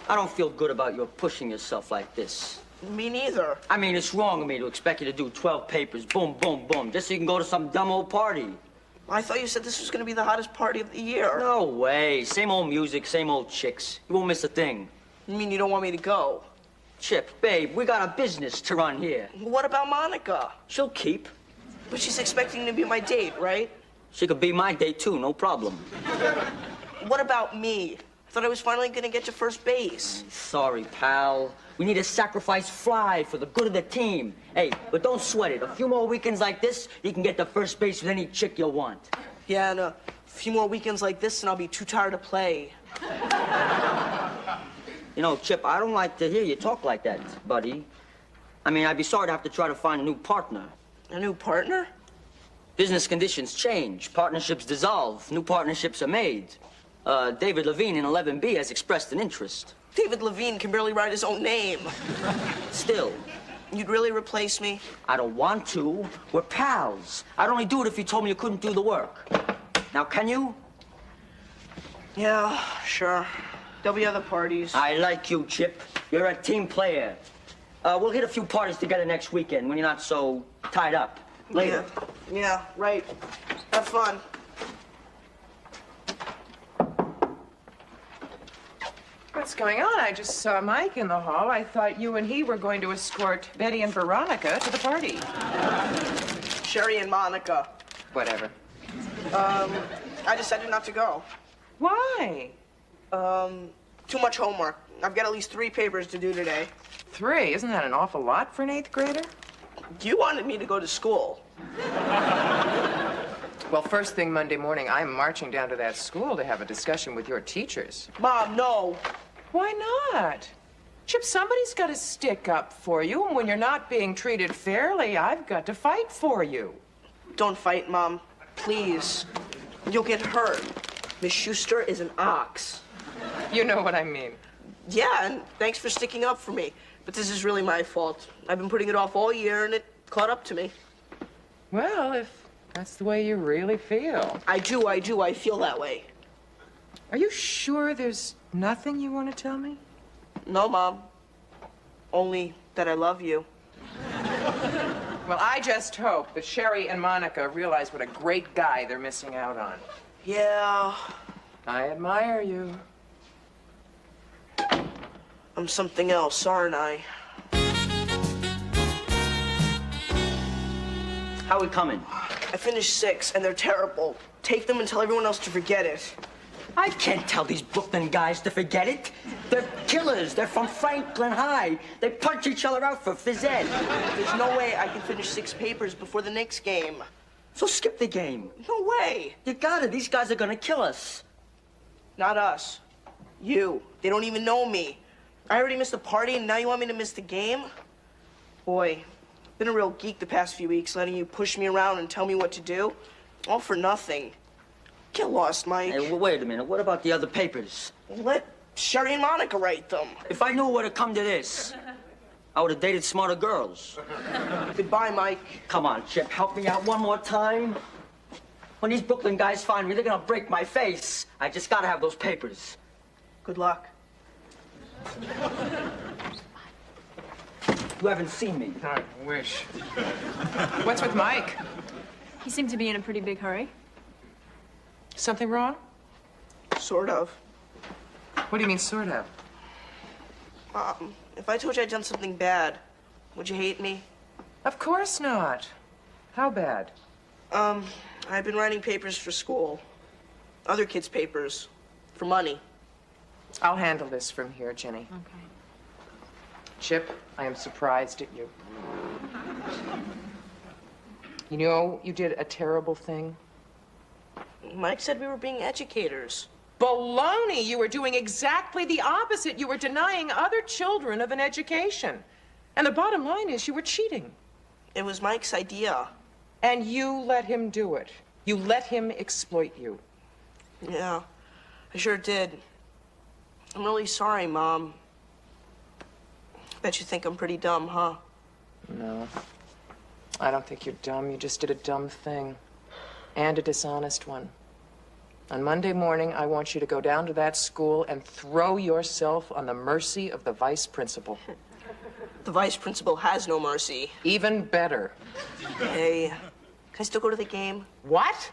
I don't feel good about your pushing yourself like this. Me neither. I mean, it's wrong of me to expect you to do 12 papers, boom, boom, boom, just so you can go to some dumb old party. I thought you said this was going to be the hottest party of the year. No way. Same old music, same old chicks. You won't miss a thing. You mean you don't want me to go? Chip, babe, we got a business to run here. What about Monica? She'll keep. But she's expecting to be my date, right? She could be my date, too, no problem. What about me? I thought I was finally going to get to first base. Sorry, pal. We need to sacrifice fly for the good of the team. Hey, but don't sweat it. A few more weekends like this, you can get to first base with any chick you want. Yeah, and a few more weekends like this, and I'll be too tired to play. You know, Chip, I don't like to hear you talk like that, buddy. I mean, I'd be sorry to have to try to find a new partner. A new partner? Business conditions change. Partnerships dissolve. New partnerships are made. David Levine in 11B has expressed an interest. David Levine can barely write his own name. Still. You'd really replace me? I don't want to. We're pals. I'd only do it if you told me you couldn't do the work. Now, can you? Yeah, sure. There'll be other parties. I like you, Chip. You're a team player. We'll hit a few parties together next weekend when you're not so tied up. Later. Yeah, right. Have fun. What's going on? I just saw Mike in the hall. I thought you and he were going to escort Betty and Veronica to the party. Sherry and Monica. Whatever. I decided not to go. Why? Too much homework. I've got at least 3 papers to do today. 3? Isn't that an awful lot for an 8th grader? You wanted me to go to school. Well, first thing Monday morning, I'm marching down to that school to have a discussion with your teachers. Mom, no. Why not? Chip, somebody's got to stick up for you, and when you're not being treated fairly, I've got to fight for you. Don't fight, Mom. Please. You'll get hurt. Miss Schuster is an ox. You know what I mean. Yeah, and thanks for sticking up for me. But this is really my fault. I've been putting it off all year, and it caught up to me. Well, if that's the way you really feel. I do. I feel that way. Are you sure there's nothing you want to tell me? No, Mom. Only that I love you. Well, I just hope that Sherry and Monica realize what a great guy they're missing out on. Yeah. I admire you. I'm something else, aren't I? How we coming? I finished 6, and they're terrible. Take them and tell everyone else to forget it. I can't tell these Brooklyn guys to forget it. They're killers. They're from Franklin High. They punch each other out for phys ed. There's no way I can finish 6 papers before the next game. So skip the game. No way. You got it. These guys are gonna kill us. Not us. You. They don't even know me. I already missed the party, and now you want me to miss the game? Boy, been a real geek the past few weeks, letting you push me around and tell me what to do. All for nothing. Get lost, Mike. Hey, wait a minute. What about the other papers? Let Sherry and Monica write them. If I knew it would have come to this, I would have dated smarter girls. Goodbye, Mike. Come on, Chip. Help me out one more time. When these Brooklyn guys find me, they're gonna break my face. I just gotta have those papers. Good luck. You haven't seen me. I wish. What's with Mike? He seemed to be in a pretty big hurry. Something wrong? Sort of. What do you mean, sort of? If I told you I'd done something bad, would you hate me? Of course not. How bad? I've been writing papers for school. Other kids' papers. For money. I'll handle this from here, Jenny. Okay. Chip, I am surprised at you. You know, you did a terrible thing. Mike said we were being educators. Baloney! You were doing exactly the opposite. You were denying other children of an education. And the bottom line is you were cheating. It was Mike's idea. And you let him do it. You let him exploit you. Yeah, I sure did. I'm really sorry, Mom. Bet you think I'm pretty dumb, huh? No. I don't think you're dumb. You just did a dumb thing. And a dishonest one. On Monday morning, I want you to go down to that school and throw yourself on the mercy of the vice principal. The vice principal has no mercy. Even better. Hey, can I still go to the game? What?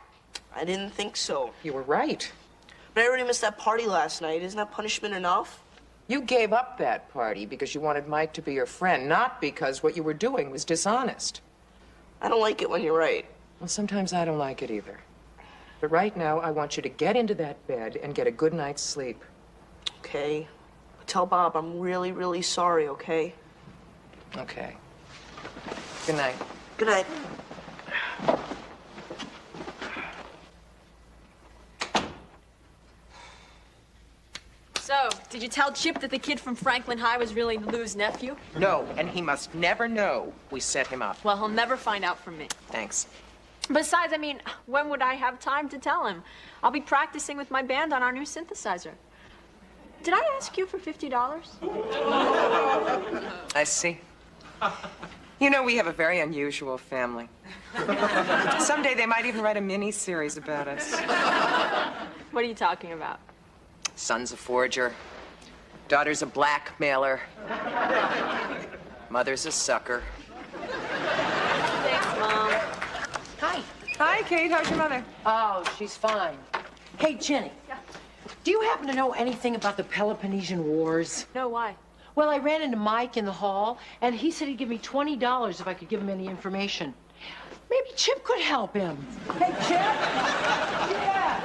I didn't think so. You were right. But I already missed that party last night. Isn't that punishment enough? You gave up that party because you wanted Mike to be your friend, not because what you were doing was dishonest. I don't like it when you're right. Well, sometimes I don't like it either. But right now, I want you to get into that bed and get a good night's sleep. Okay. But tell Bob I'm really, really sorry, okay? Okay. Good night. Good night. So, did you tell Chip that the kid from Franklin High was really Lou's nephew? No, and he must never know we set him up. Well, he'll never find out from me. Thanks. Besides, I mean, when would I have time to tell him? I'll be practicing with my band on our new synthesizer. Did I ask you for $50? I see. You know, we have a very unusual family. Someday they might even write a mini-series about us. What are you talking about? Son's a forger. Daughter's a blackmailer. Mother's a sucker. Thanks, Mom. Hi. Hi, Kate. How's your mother? Oh, she's fine. Hey, Jenny. Do you happen to know anything about the Peloponnesian Wars? No, why? Well, I ran into Mike in the hall, and he said he'd give me $20 if I could give him any information. Maybe Chip could help him. Hey, Chip? Yeah.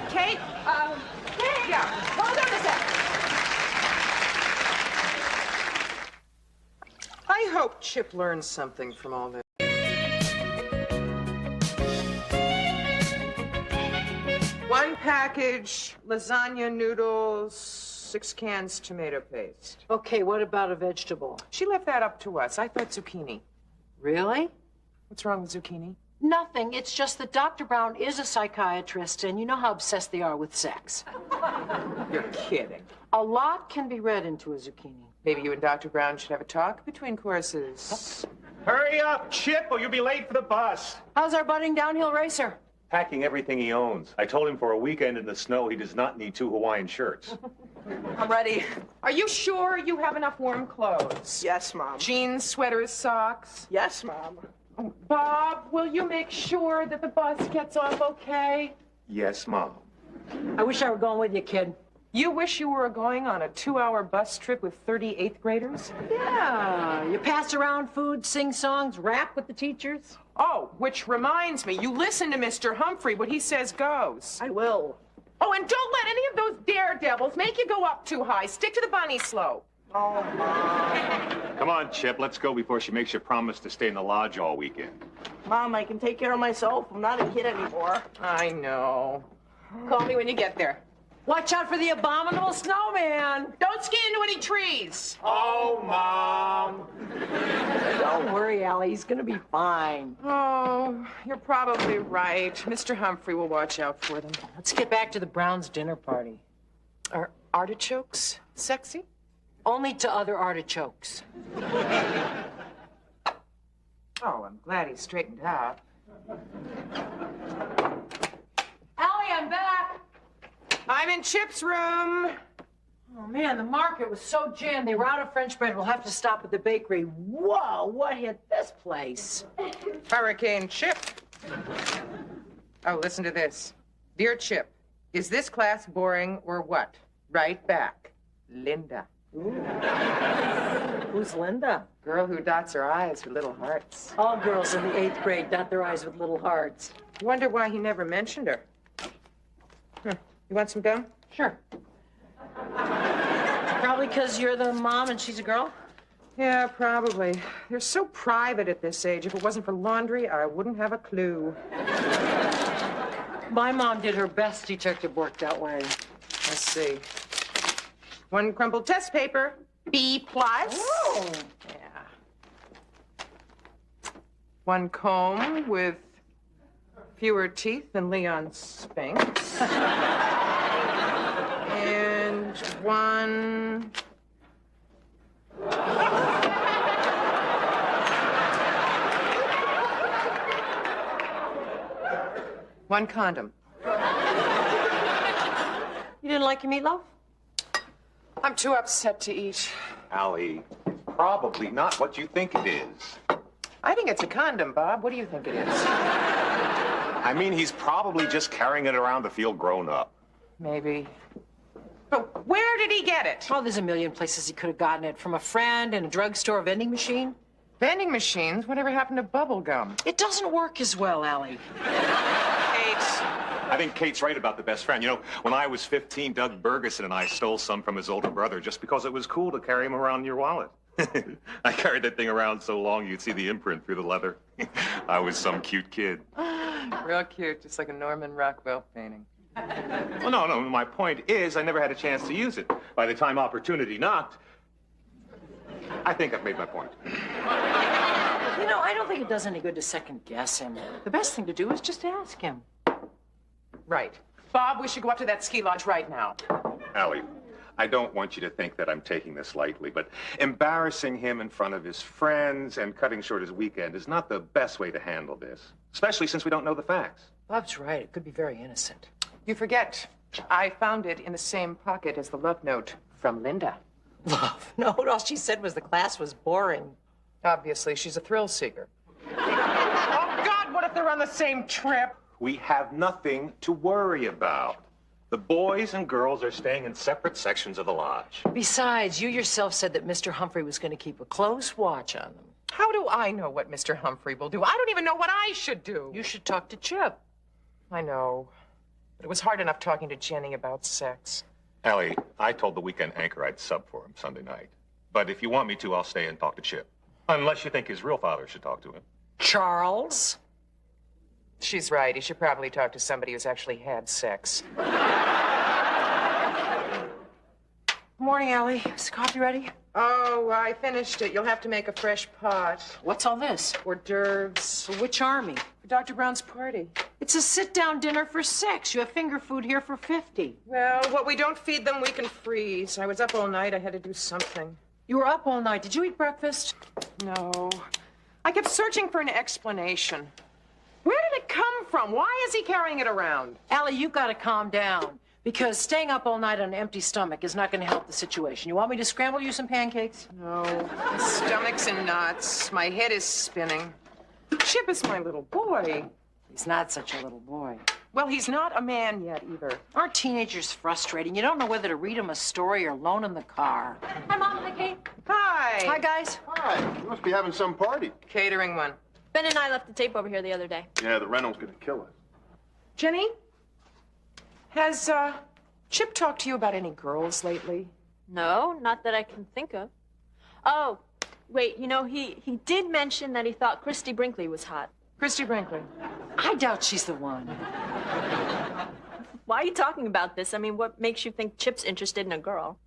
Kate? Kate? Yeah. Hold on a sec. I hope Chip learns something from all this. One package lasagna noodles, 6 cans tomato paste. Okay, what about a vegetable? She left that up to us. I thought zucchini. Really? What's wrong with zucchini? Nothing. It's just that Dr. Brown is a psychiatrist, and you know how obsessed they are with sex. You're kidding. A lot can be read into a zucchini. Maybe you and Dr. Brown should have a talk between courses. Hurry up, Chip, or you'll be late for the bus. How's our budding downhill racer? Packing everything he owns. I told him for a weekend in the snow he does not need 2 Hawaiian shirts. I'm ready. Are you sure you have enough warm clothes? Yes, Mom. Jeans, sweaters, socks? Yes, Mom. Bob, will you make sure that the bus gets off okay? Yes, Mom. I wish I were going with you, kid. You wish you were going on a 2-hour bus trip with 38th graders? Yeah. You pass around food, sing songs, rap with the teachers. Oh, which reminds me, you listen to Mr. Humphrey. What he says goes. I will. Oh, and don't let any of those daredevils make you go up too high. Stick to the bunny slope. Oh, Mom. Come on, Chip, let's go before she makes you promise to stay in the lodge all weekend. Mom, I can take care of myself. I'm not a kid anymore. I know. Call me when you get there. Watch out for the abominable snowman. Don't ski into any trees. Oh, Mom. Don't worry, Allie. He's going to be fine. Oh, you're probably right. Mr. Humphrey will watch out for them. Let's get back to the Browns' dinner party. Are artichokes sexy? Only to other artichokes. Oh, I'm glad he straightened out. Allie, I'm back. I'm in Chip's room. Oh, man, the market was so jammed. They were out of French bread. We'll have to stop at the bakery. Whoa, what hit this place? Hurricane Chip. Oh, listen to this. Dear Chip, is this class boring or what? Right back. Linda. Ooh. Who's Linda? Girl who dots her I's with little hearts. All girls in the 8th grade dot their I's with little hearts. Wonder why he never mentioned her. You want some gum? Sure. Probably because you're the mom and she's a girl? Yeah, probably. They're so private at this age. If it wasn't for laundry, I wouldn't have a clue. My mom did her best detective work that way. Let's see. One crumpled test paper, B+. Oh. Yeah. One comb with fewer teeth than Leon Spinks. And one... One condom. You didn't like your meatloaf? I'm too upset to eat. Allie, probably not what you think it is. I think it's a condom, Bob. What do you think it is? I mean, he's probably just carrying it around to feel grown up. Maybe. But where did he get it? Oh, there's a million places he could have gotten it. From a friend, in a drugstore, a vending machine. Vending machines? Whatever happened to bubble gum? It doesn't work as well, Allie. I think Kate's right about the best friend. You know, when I was 15, Doug Bergeson and I stole some from his older brother just because it was cool to carry him around in your wallet. I carried that thing around so long you'd see the imprint through the leather. I was some cute kid. Real cute, just like a Norman Rockwell painting. Well, no, my point is I never had a chance to use it. By the time opportunity knocked, I think I've made my point. You know, I don't think it does any good to second guess him. The best thing to do is just ask him. Right. Bob, we should go up to that ski lodge right now. Allie, I don't want you to think that I'm taking this lightly, but embarrassing him in front of his friends and cutting short his weekend is not the best way to handle this, especially since we don't know the facts. Bob's right. It could be very innocent. You forget, I found it in the same pocket as the love note from Linda. Love note? All she said was the class was boring. Obviously, she's a thrill seeker. Oh, God, what if they're on the same trip? We have nothing to worry about. The boys and girls are staying in separate sections of the lodge. Besides, you yourself said that Mr. Humphrey was going to keep a close watch on them. How do I know what Mr. Humphrey will do? I don't even know what I should do. You should talk to Chip. I know. But it was hard enough talking to Jenny about sex. Allie, I told the weekend anchor I'd sub for him Sunday night. But if you want me to, I'll stay and talk to Chip. Unless you think his real father should talk to him. Charles? She's right. He should probably talk to somebody who's actually had sex. Morning, Allie. Is the coffee ready? Oh, I finished it. You'll have to make a fresh pot. What's all this? Hors d'oeuvres. For which army? For Dr. Brown's party. It's a sit-down dinner for 6. You have finger food here for 50. Well, what we don't feed them, we can freeze. I was up all night. I had to do something. You were up all night. Did you eat breakfast? No. I kept searching for an explanation. Where did it come from? Why is he carrying it around? Allie, you've got to calm down. Because staying up all night on an empty stomach is not going to help the situation. You want me to scramble you some pancakes? No. My stomach's in knots. My head is spinning. Chip is my little boy. He's not such a little boy. Well, he's not a man yet, either. Aren't teenagers frustrating? You don't know whether to read them a story or loan them the car. Hi, Mom. Hi, Kate. Hi. Hi, guys. Hi. You must be having some party. Catering one. Ben and I left the tape over here the other day. Yeah, the rental's gonna kill us. Jenny? Has, Chip talked to you about any girls lately? No, not that I can think of. Oh, wait, you know, he did mention that he thought Christy Brinkley was hot. Christy Brinkley? I doubt she's the one. Why are you talking about this? I mean, what makes you think Chip's interested in a girl?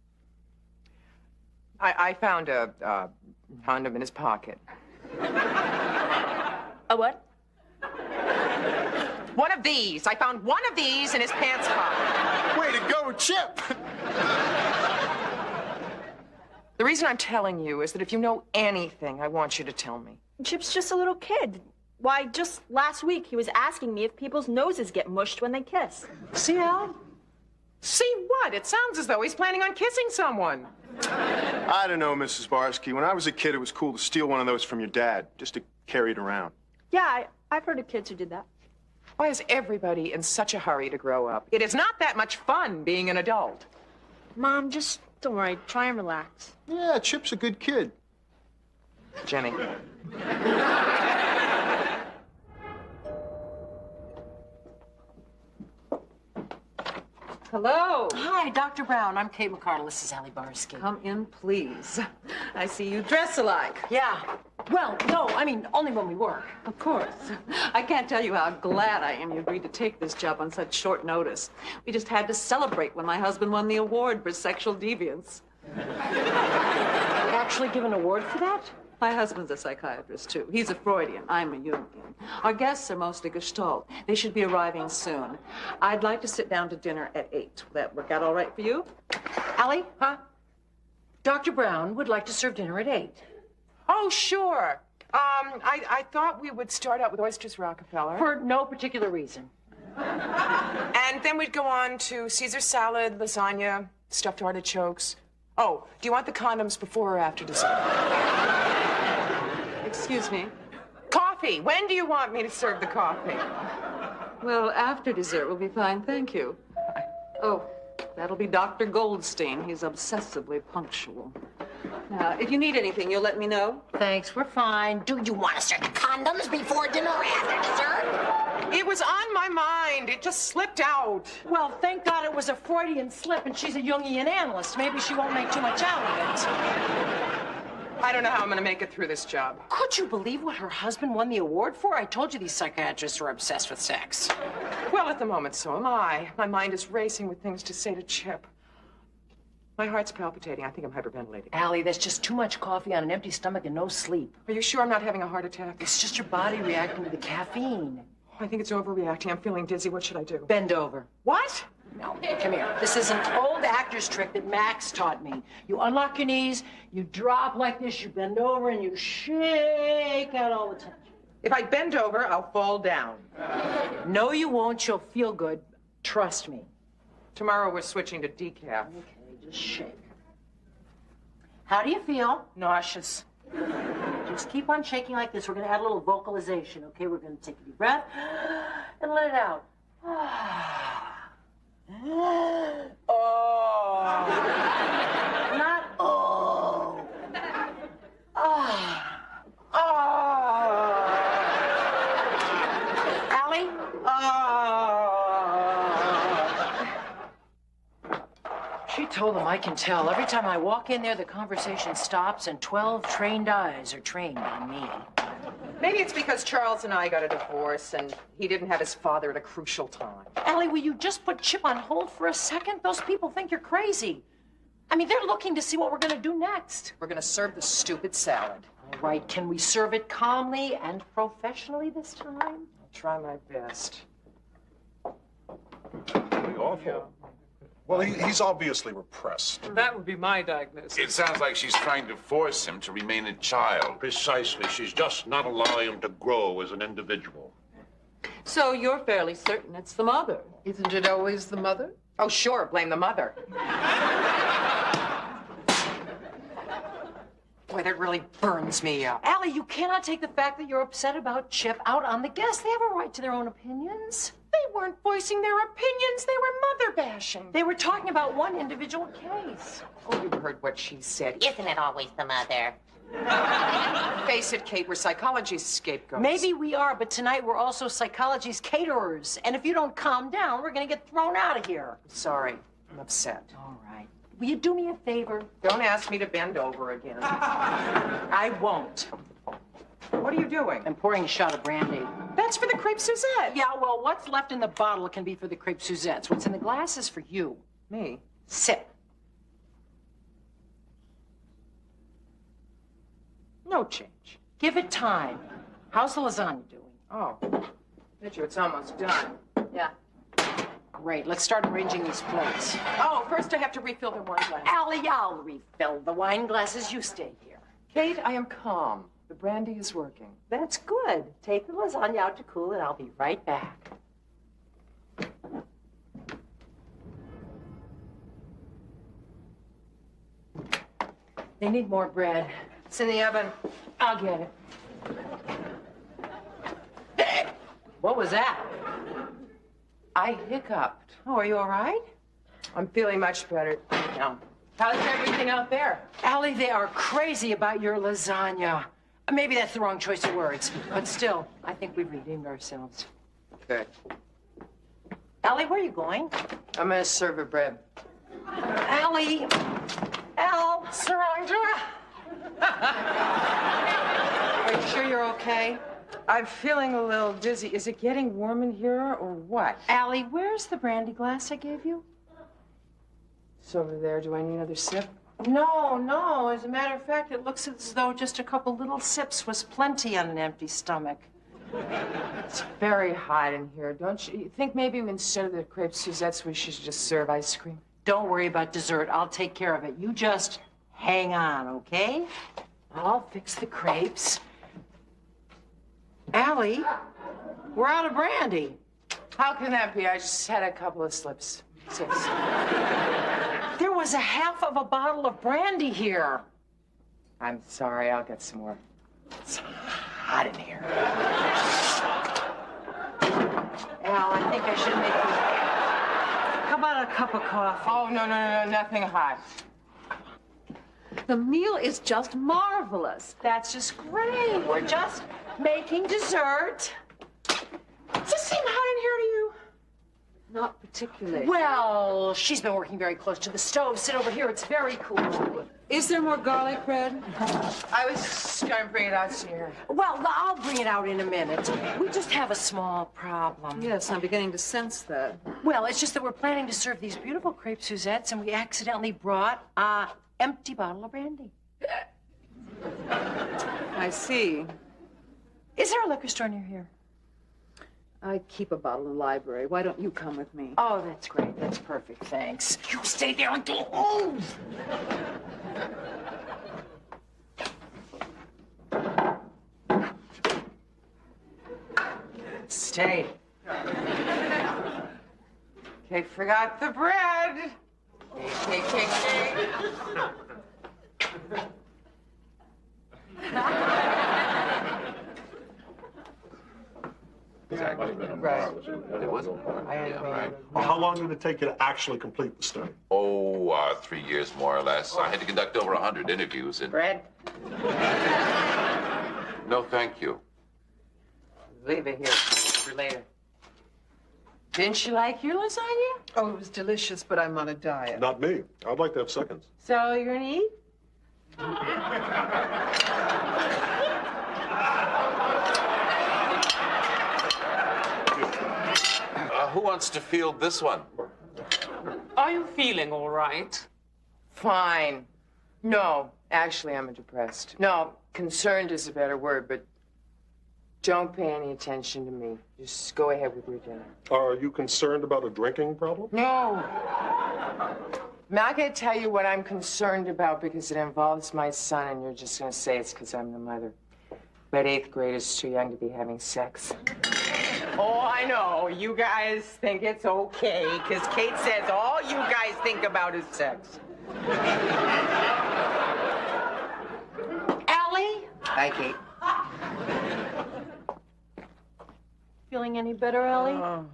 I found a condom in his pocket. A what? One of these. I found one of these in his pants pocket. Way to go, Chip! The reason I'm telling you is that if you know anything, I want you to tell me. Chip's just a little kid. Why, just last week he was asking me if people's noses get mushed when they kiss. See, Al? See what? It sounds as though he's planning on kissing someone. I don't know, Mrs. Barsky. When I was a kid, it was cool to steal one of those from your dad, just to carry it around. Yeah, I've heard of kids who did that. Why is everybody in such a hurry to grow up? It is not that much fun being an adult. Mom, just don't worry. Try and relax. Yeah, Chip's a good kid. Jenny. Hello. Hi, Dr. Brown. I'm Kate McCardle. This is Allie Barsky. Come in, please. I see you dress alike. Yeah. Well, no, I mean, only when we work. Of course. I can't tell you how glad I am you agreed to take this job on such short notice. We just had to celebrate when my husband won the award for sexual deviance. Actually give an award for that? My husband's a psychiatrist, too. He's a Freudian. I'm a Jungian. Our guests are mostly Gestalt. They should be arriving soon. I'd like to sit down to dinner at 8. Will that work out all right for you? Allie? Huh? Dr. Brown would like to serve dinner at 8. Oh, sure. I thought we would start out with oysters Rockefeller. For no particular reason. And then we'd go on to Caesar salad, lasagna, stuffed artichokes. Oh, do you want the condoms before or after dessert? Excuse me? Coffee. When do you want me to serve the coffee? Well, after dessert will be fine, thank you. Oh, that'll be Dr. Goldstein. He's obsessively punctual. Now, if you need anything, you'll let me know. Thanks, we're fine. Do you want to serve the condoms before dinner or after dessert? It was on my mind. It just slipped out. Well, thank God it was a Freudian slip and she's a Jungian analyst. Maybe she won't make too much out of it. I don't know how I'm going to make it through this job. Could you believe what her husband won the award for? I told you these psychiatrists are obsessed with sex. Well, at the moment, so am I. My mind is racing with things to say to Chip. My heart's palpitating. I think I'm hyperventilating. Allie, that's just too much coffee on an empty stomach and no sleep. Are you sure I'm not having a heart attack? It's just your body reacting to the caffeine. I think it's overreacting. I'm feeling dizzy. What should I do? Bend over. What? No, come here. This is an old actor's trick that Max taught me. You unlock your knees, you drop like this, you bend over, and you shake out all the tension. If I bend over, I'll fall down. No, you won't. You'll feel good. Trust me. Tomorrow we're switching to decaf. Okay, just shake. How do you feel? Nauseous. Just keep on shaking like this. We're going to add a little vocalization, okay? We're going to take a deep breath and let it out. Oh. Not oh. Ah. Oh. Allie? Oh. She told him I can tell. Every time I walk in there, the conversation stops and 12 trained eyes are trained on me. Maybe it's because Charles and I got a divorce and he didn't have his father at a crucial time. Allie, will you just put Chip on hold for a second? Those people think you're crazy. I mean, they're looking to see what we're going to do next. We're going to serve the stupid salad. All right, can we serve it calmly and professionally this time? I'll try my best. Pretty awful. Well, he's obviously repressed. That would be my diagnosis. It sounds like she's trying to force him to remain a child. Precisely. She's just not allowing him to grow as an individual. So you're fairly certain it's the mother. Isn't it always the mother? Oh, sure, blame the mother. Boy, that really burns me up. Allie, you cannot take the fact that you're upset about Chip out on the guests. They have a right to their own opinions. They weren't voicing their opinions. They were mother bashing. They were talking about one individual case. Oh, you heard what she said. Isn't it always the mother? Face it, Kate, we're psychology's scapegoats. Maybe we are, but tonight we're also psychology's caterers. And if you don't calm down, we're going to get thrown out of here. Sorry, I'm upset. All right. Will you do me a favor? Don't ask me to bend over again. I won't. What are you doing? I'm pouring a shot of brandy. That's for the crepe Suzette. Yeah, well, what's left in the bottle can be for the crepe Suzettes. What's in the glass is for you. Me? Sip. No change. Give it time. How's the lasagna doing? Oh, bet you it's almost done. Yeah. Great. Let's start arranging these plates. Oh, first I have to refill the wine glass. Allie, I'll refill the wine glasses. You stay here. Kate, I am calm. The brandy is working. That's good. Take the lasagna out to cool, and I'll be right back. They need more bread. It's in the oven. I'll get it. What was that? I hiccuped. Oh, are you all right? I'm feeling much better now. How's everything out there? Allie, they are crazy about your lasagna. Maybe that's the wrong choice of words, but still, I think we've redeemed ourselves. Good. Allie, where are you going? I'm gonna serve her bread. Allie! Al! Sandra! Are you sure you're okay? I'm feeling a little dizzy. Is it getting warm in here or what? Allie, where's the brandy glass I gave you? It's over there. Do I need another sip? No, no. As a matter of fact, it looks as though just a couple little sips was plenty on an empty stomach. It's very hot in here. Don't you think maybe instead of the crepe Suzettes, we should just serve ice cream? Don't worry about dessert. I'll take care of it. You just hang on, okay? I'll fix the crepes. Allie, we're out of brandy. How can that be? I just had a couple of sips. There was a half of a bottle of brandy here. I'm sorry. I'll get some more. It's hot in here. Al, I think I should make you... How about a cup of coffee? Oh, no, nothing hot. The meal is just marvelous. That's just great. We're just making dessert. Does this seem hot in here to you? Not particularly. Well, she's been working very close to the stove. Sit over here. It's very cool. Is there more garlic bread? I was going to bring it out to you. Well, I'll bring it out in a minute. We just have a small problem. Yes, I'm beginning to sense that. Well, it's just that we're planning to serve these beautiful crepe Suzettes, and we accidentally brought an empty bottle of brandy. I see. Is there a liquor store near here? I keep a bottle in the library. Why don't you come with me? Oh, that's great. That's perfect. Thanks. You stay there and don't move. Stay. Okay, forgot the bread. Okay. It wasn't. How long did it take you to actually complete the study? Oh, 3 years more or less. I had to conduct over 100 interviews and... Bread? No, thank you. Leave it here for later. Didn't you like your lasagna? Oh, it was delicious, but I'm on a diet. Not me. I'd like to have seconds. So you're gonna eat? Who wants to field this one? Are you feeling all right? Fine. No, actually, I'm depressed. No, concerned is a better word, but don't pay any attention to me. Just go ahead with your dinner. Are you concerned about a drinking problem? No. I'm not going to tell you what I'm concerned about because it involves my son, and you're just going to say it's because I'm the mother. But 8th grade is too young to be having sex. Oh, I know. You guys think it's okay, because Kate says all you guys think about is sex. Allie? Hi, Kate. Feeling any better, Allie? Oh.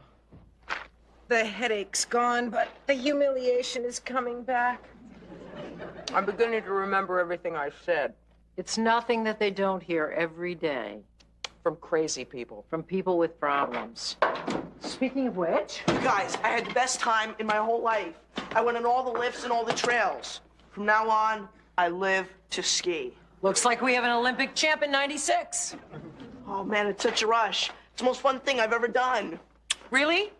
The headache's gone, but the humiliation is coming back. I'm beginning to remember everything I said. It's nothing that they don't hear every day. From crazy people. From people with problems. Speaking of which... You guys, I had the best time in my whole life. I went on all the lifts and all the trails. From now on, I live to ski. Looks like we have an Olympic champ in '96. Oh, man, it's such a rush. It's the most fun thing I've ever done. Really?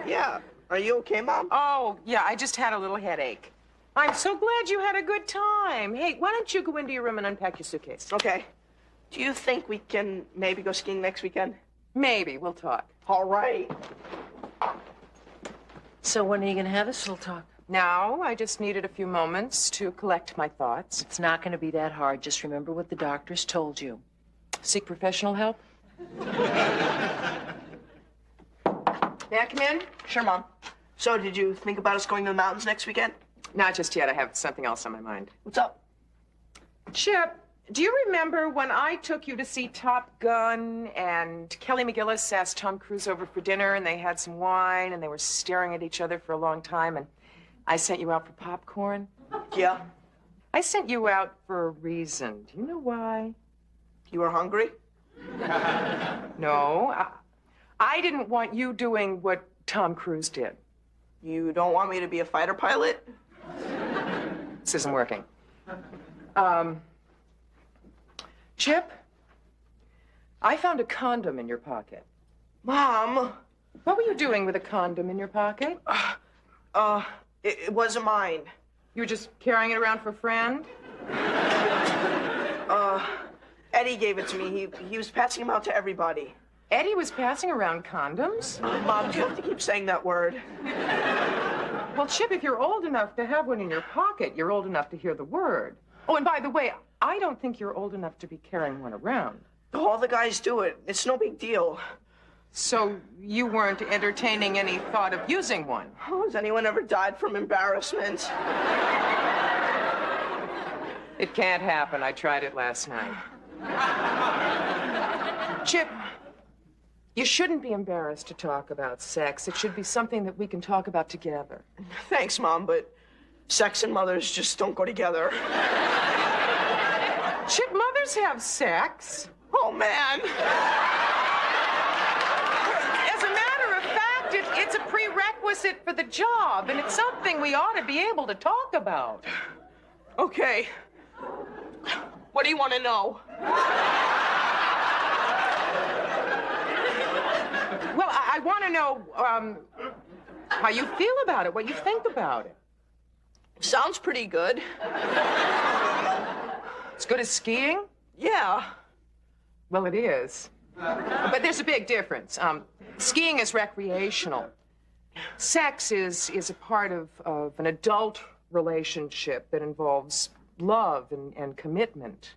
Yeah. Are you okay, Mom? Oh, yeah, I just had a little headache. I'm so glad you had a good time. Hey, why don't you go into your room and unpack your suitcase? Okay. Do you think we can maybe go skiing next weekend? Maybe. We'll talk. All right. So when are you going to have this little talk? Now, I just needed a few moments to collect my thoughts. It's not going to be that hard. Just remember what the doctors told you. Seek professional help. May I come in? Sure, Mom. So, did you think about us going to the mountains next weekend? Not just yet. I have something else on my mind. What's up? Chip, do you remember when I took you to see Top Gun and Kelly McGillis asked Tom Cruise over for dinner and they had some wine and they were staring at each other for a long time and I sent you out for popcorn? Yeah. I sent you out for a reason. Do you know why? You were hungry? No. I didn't want you doing what Tom Cruise did. You don't want me to be a fighter pilot? This isn't working. Chip, I found a condom in your pocket. Mom! What were you doing with a condom in your pocket? It wasn't mine. You were just carrying it around for a friend? Eddie gave it to me. He was passing them out to everybody. Eddie was passing around condoms? Mom, do you have to keep saying that word? Well, Chip, if you're old enough to have one in your pocket, you're old enough to hear the word. Oh, and by the way, I don't think you're old enough to be carrying one around. All the guys do it. It's no big deal. So you weren't entertaining any thought of using one? Oh, has anyone ever died from embarrassment? It can't happen. I tried it last night. Chip, you shouldn't be embarrassed to talk about sex. It should be something that we can talk about together. Thanks, Mom, but sex and mothers just don't go together. Chip, mothers have sex. Oh, man. As a matter of fact, it's a prerequisite for the job, and it's something we ought to be able to talk about. Okay. What do you want to know? Well, I want to know how you feel about it, what you think about it. Sounds pretty good. As good as skiing? Yeah. Well, it is. But there's a big difference. Skiing is recreational. Sex is a part of an adult relationship that involves love and commitment.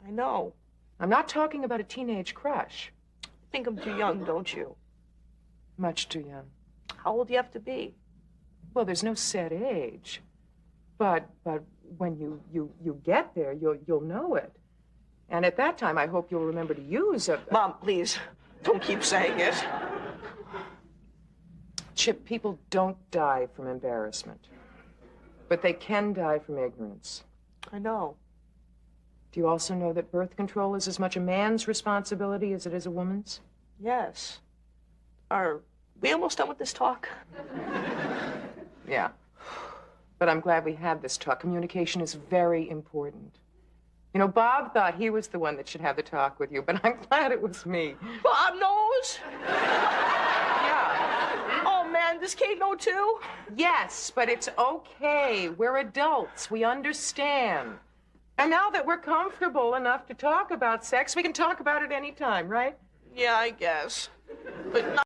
I know. I'm not talking about a teenage crush. I think I'm too young, don't you? Much too young. How old do you have to be? Well, there's no set age. But when you get there, you'll know it. And at that time, I hope you'll remember to use a... Mom, please, don't keep saying it. Chip, people don't die from embarrassment. But they can die from ignorance. I know. Do you also know that birth control is as much a man's responsibility as it is a woman's? Yes. Are we almost done with this talk? Yeah. But I'm glad we had this talk. Communication is very important. You know, Bob thought he was the one that should have the talk with you, but I'm glad it was me. Bob knows? Yeah. Oh, man, does Kate know too? Yes, but it's okay. We're adults. We understand. And now that we're comfortable enough to talk about sex, we can talk about it any time, right? Yeah, I guess. But not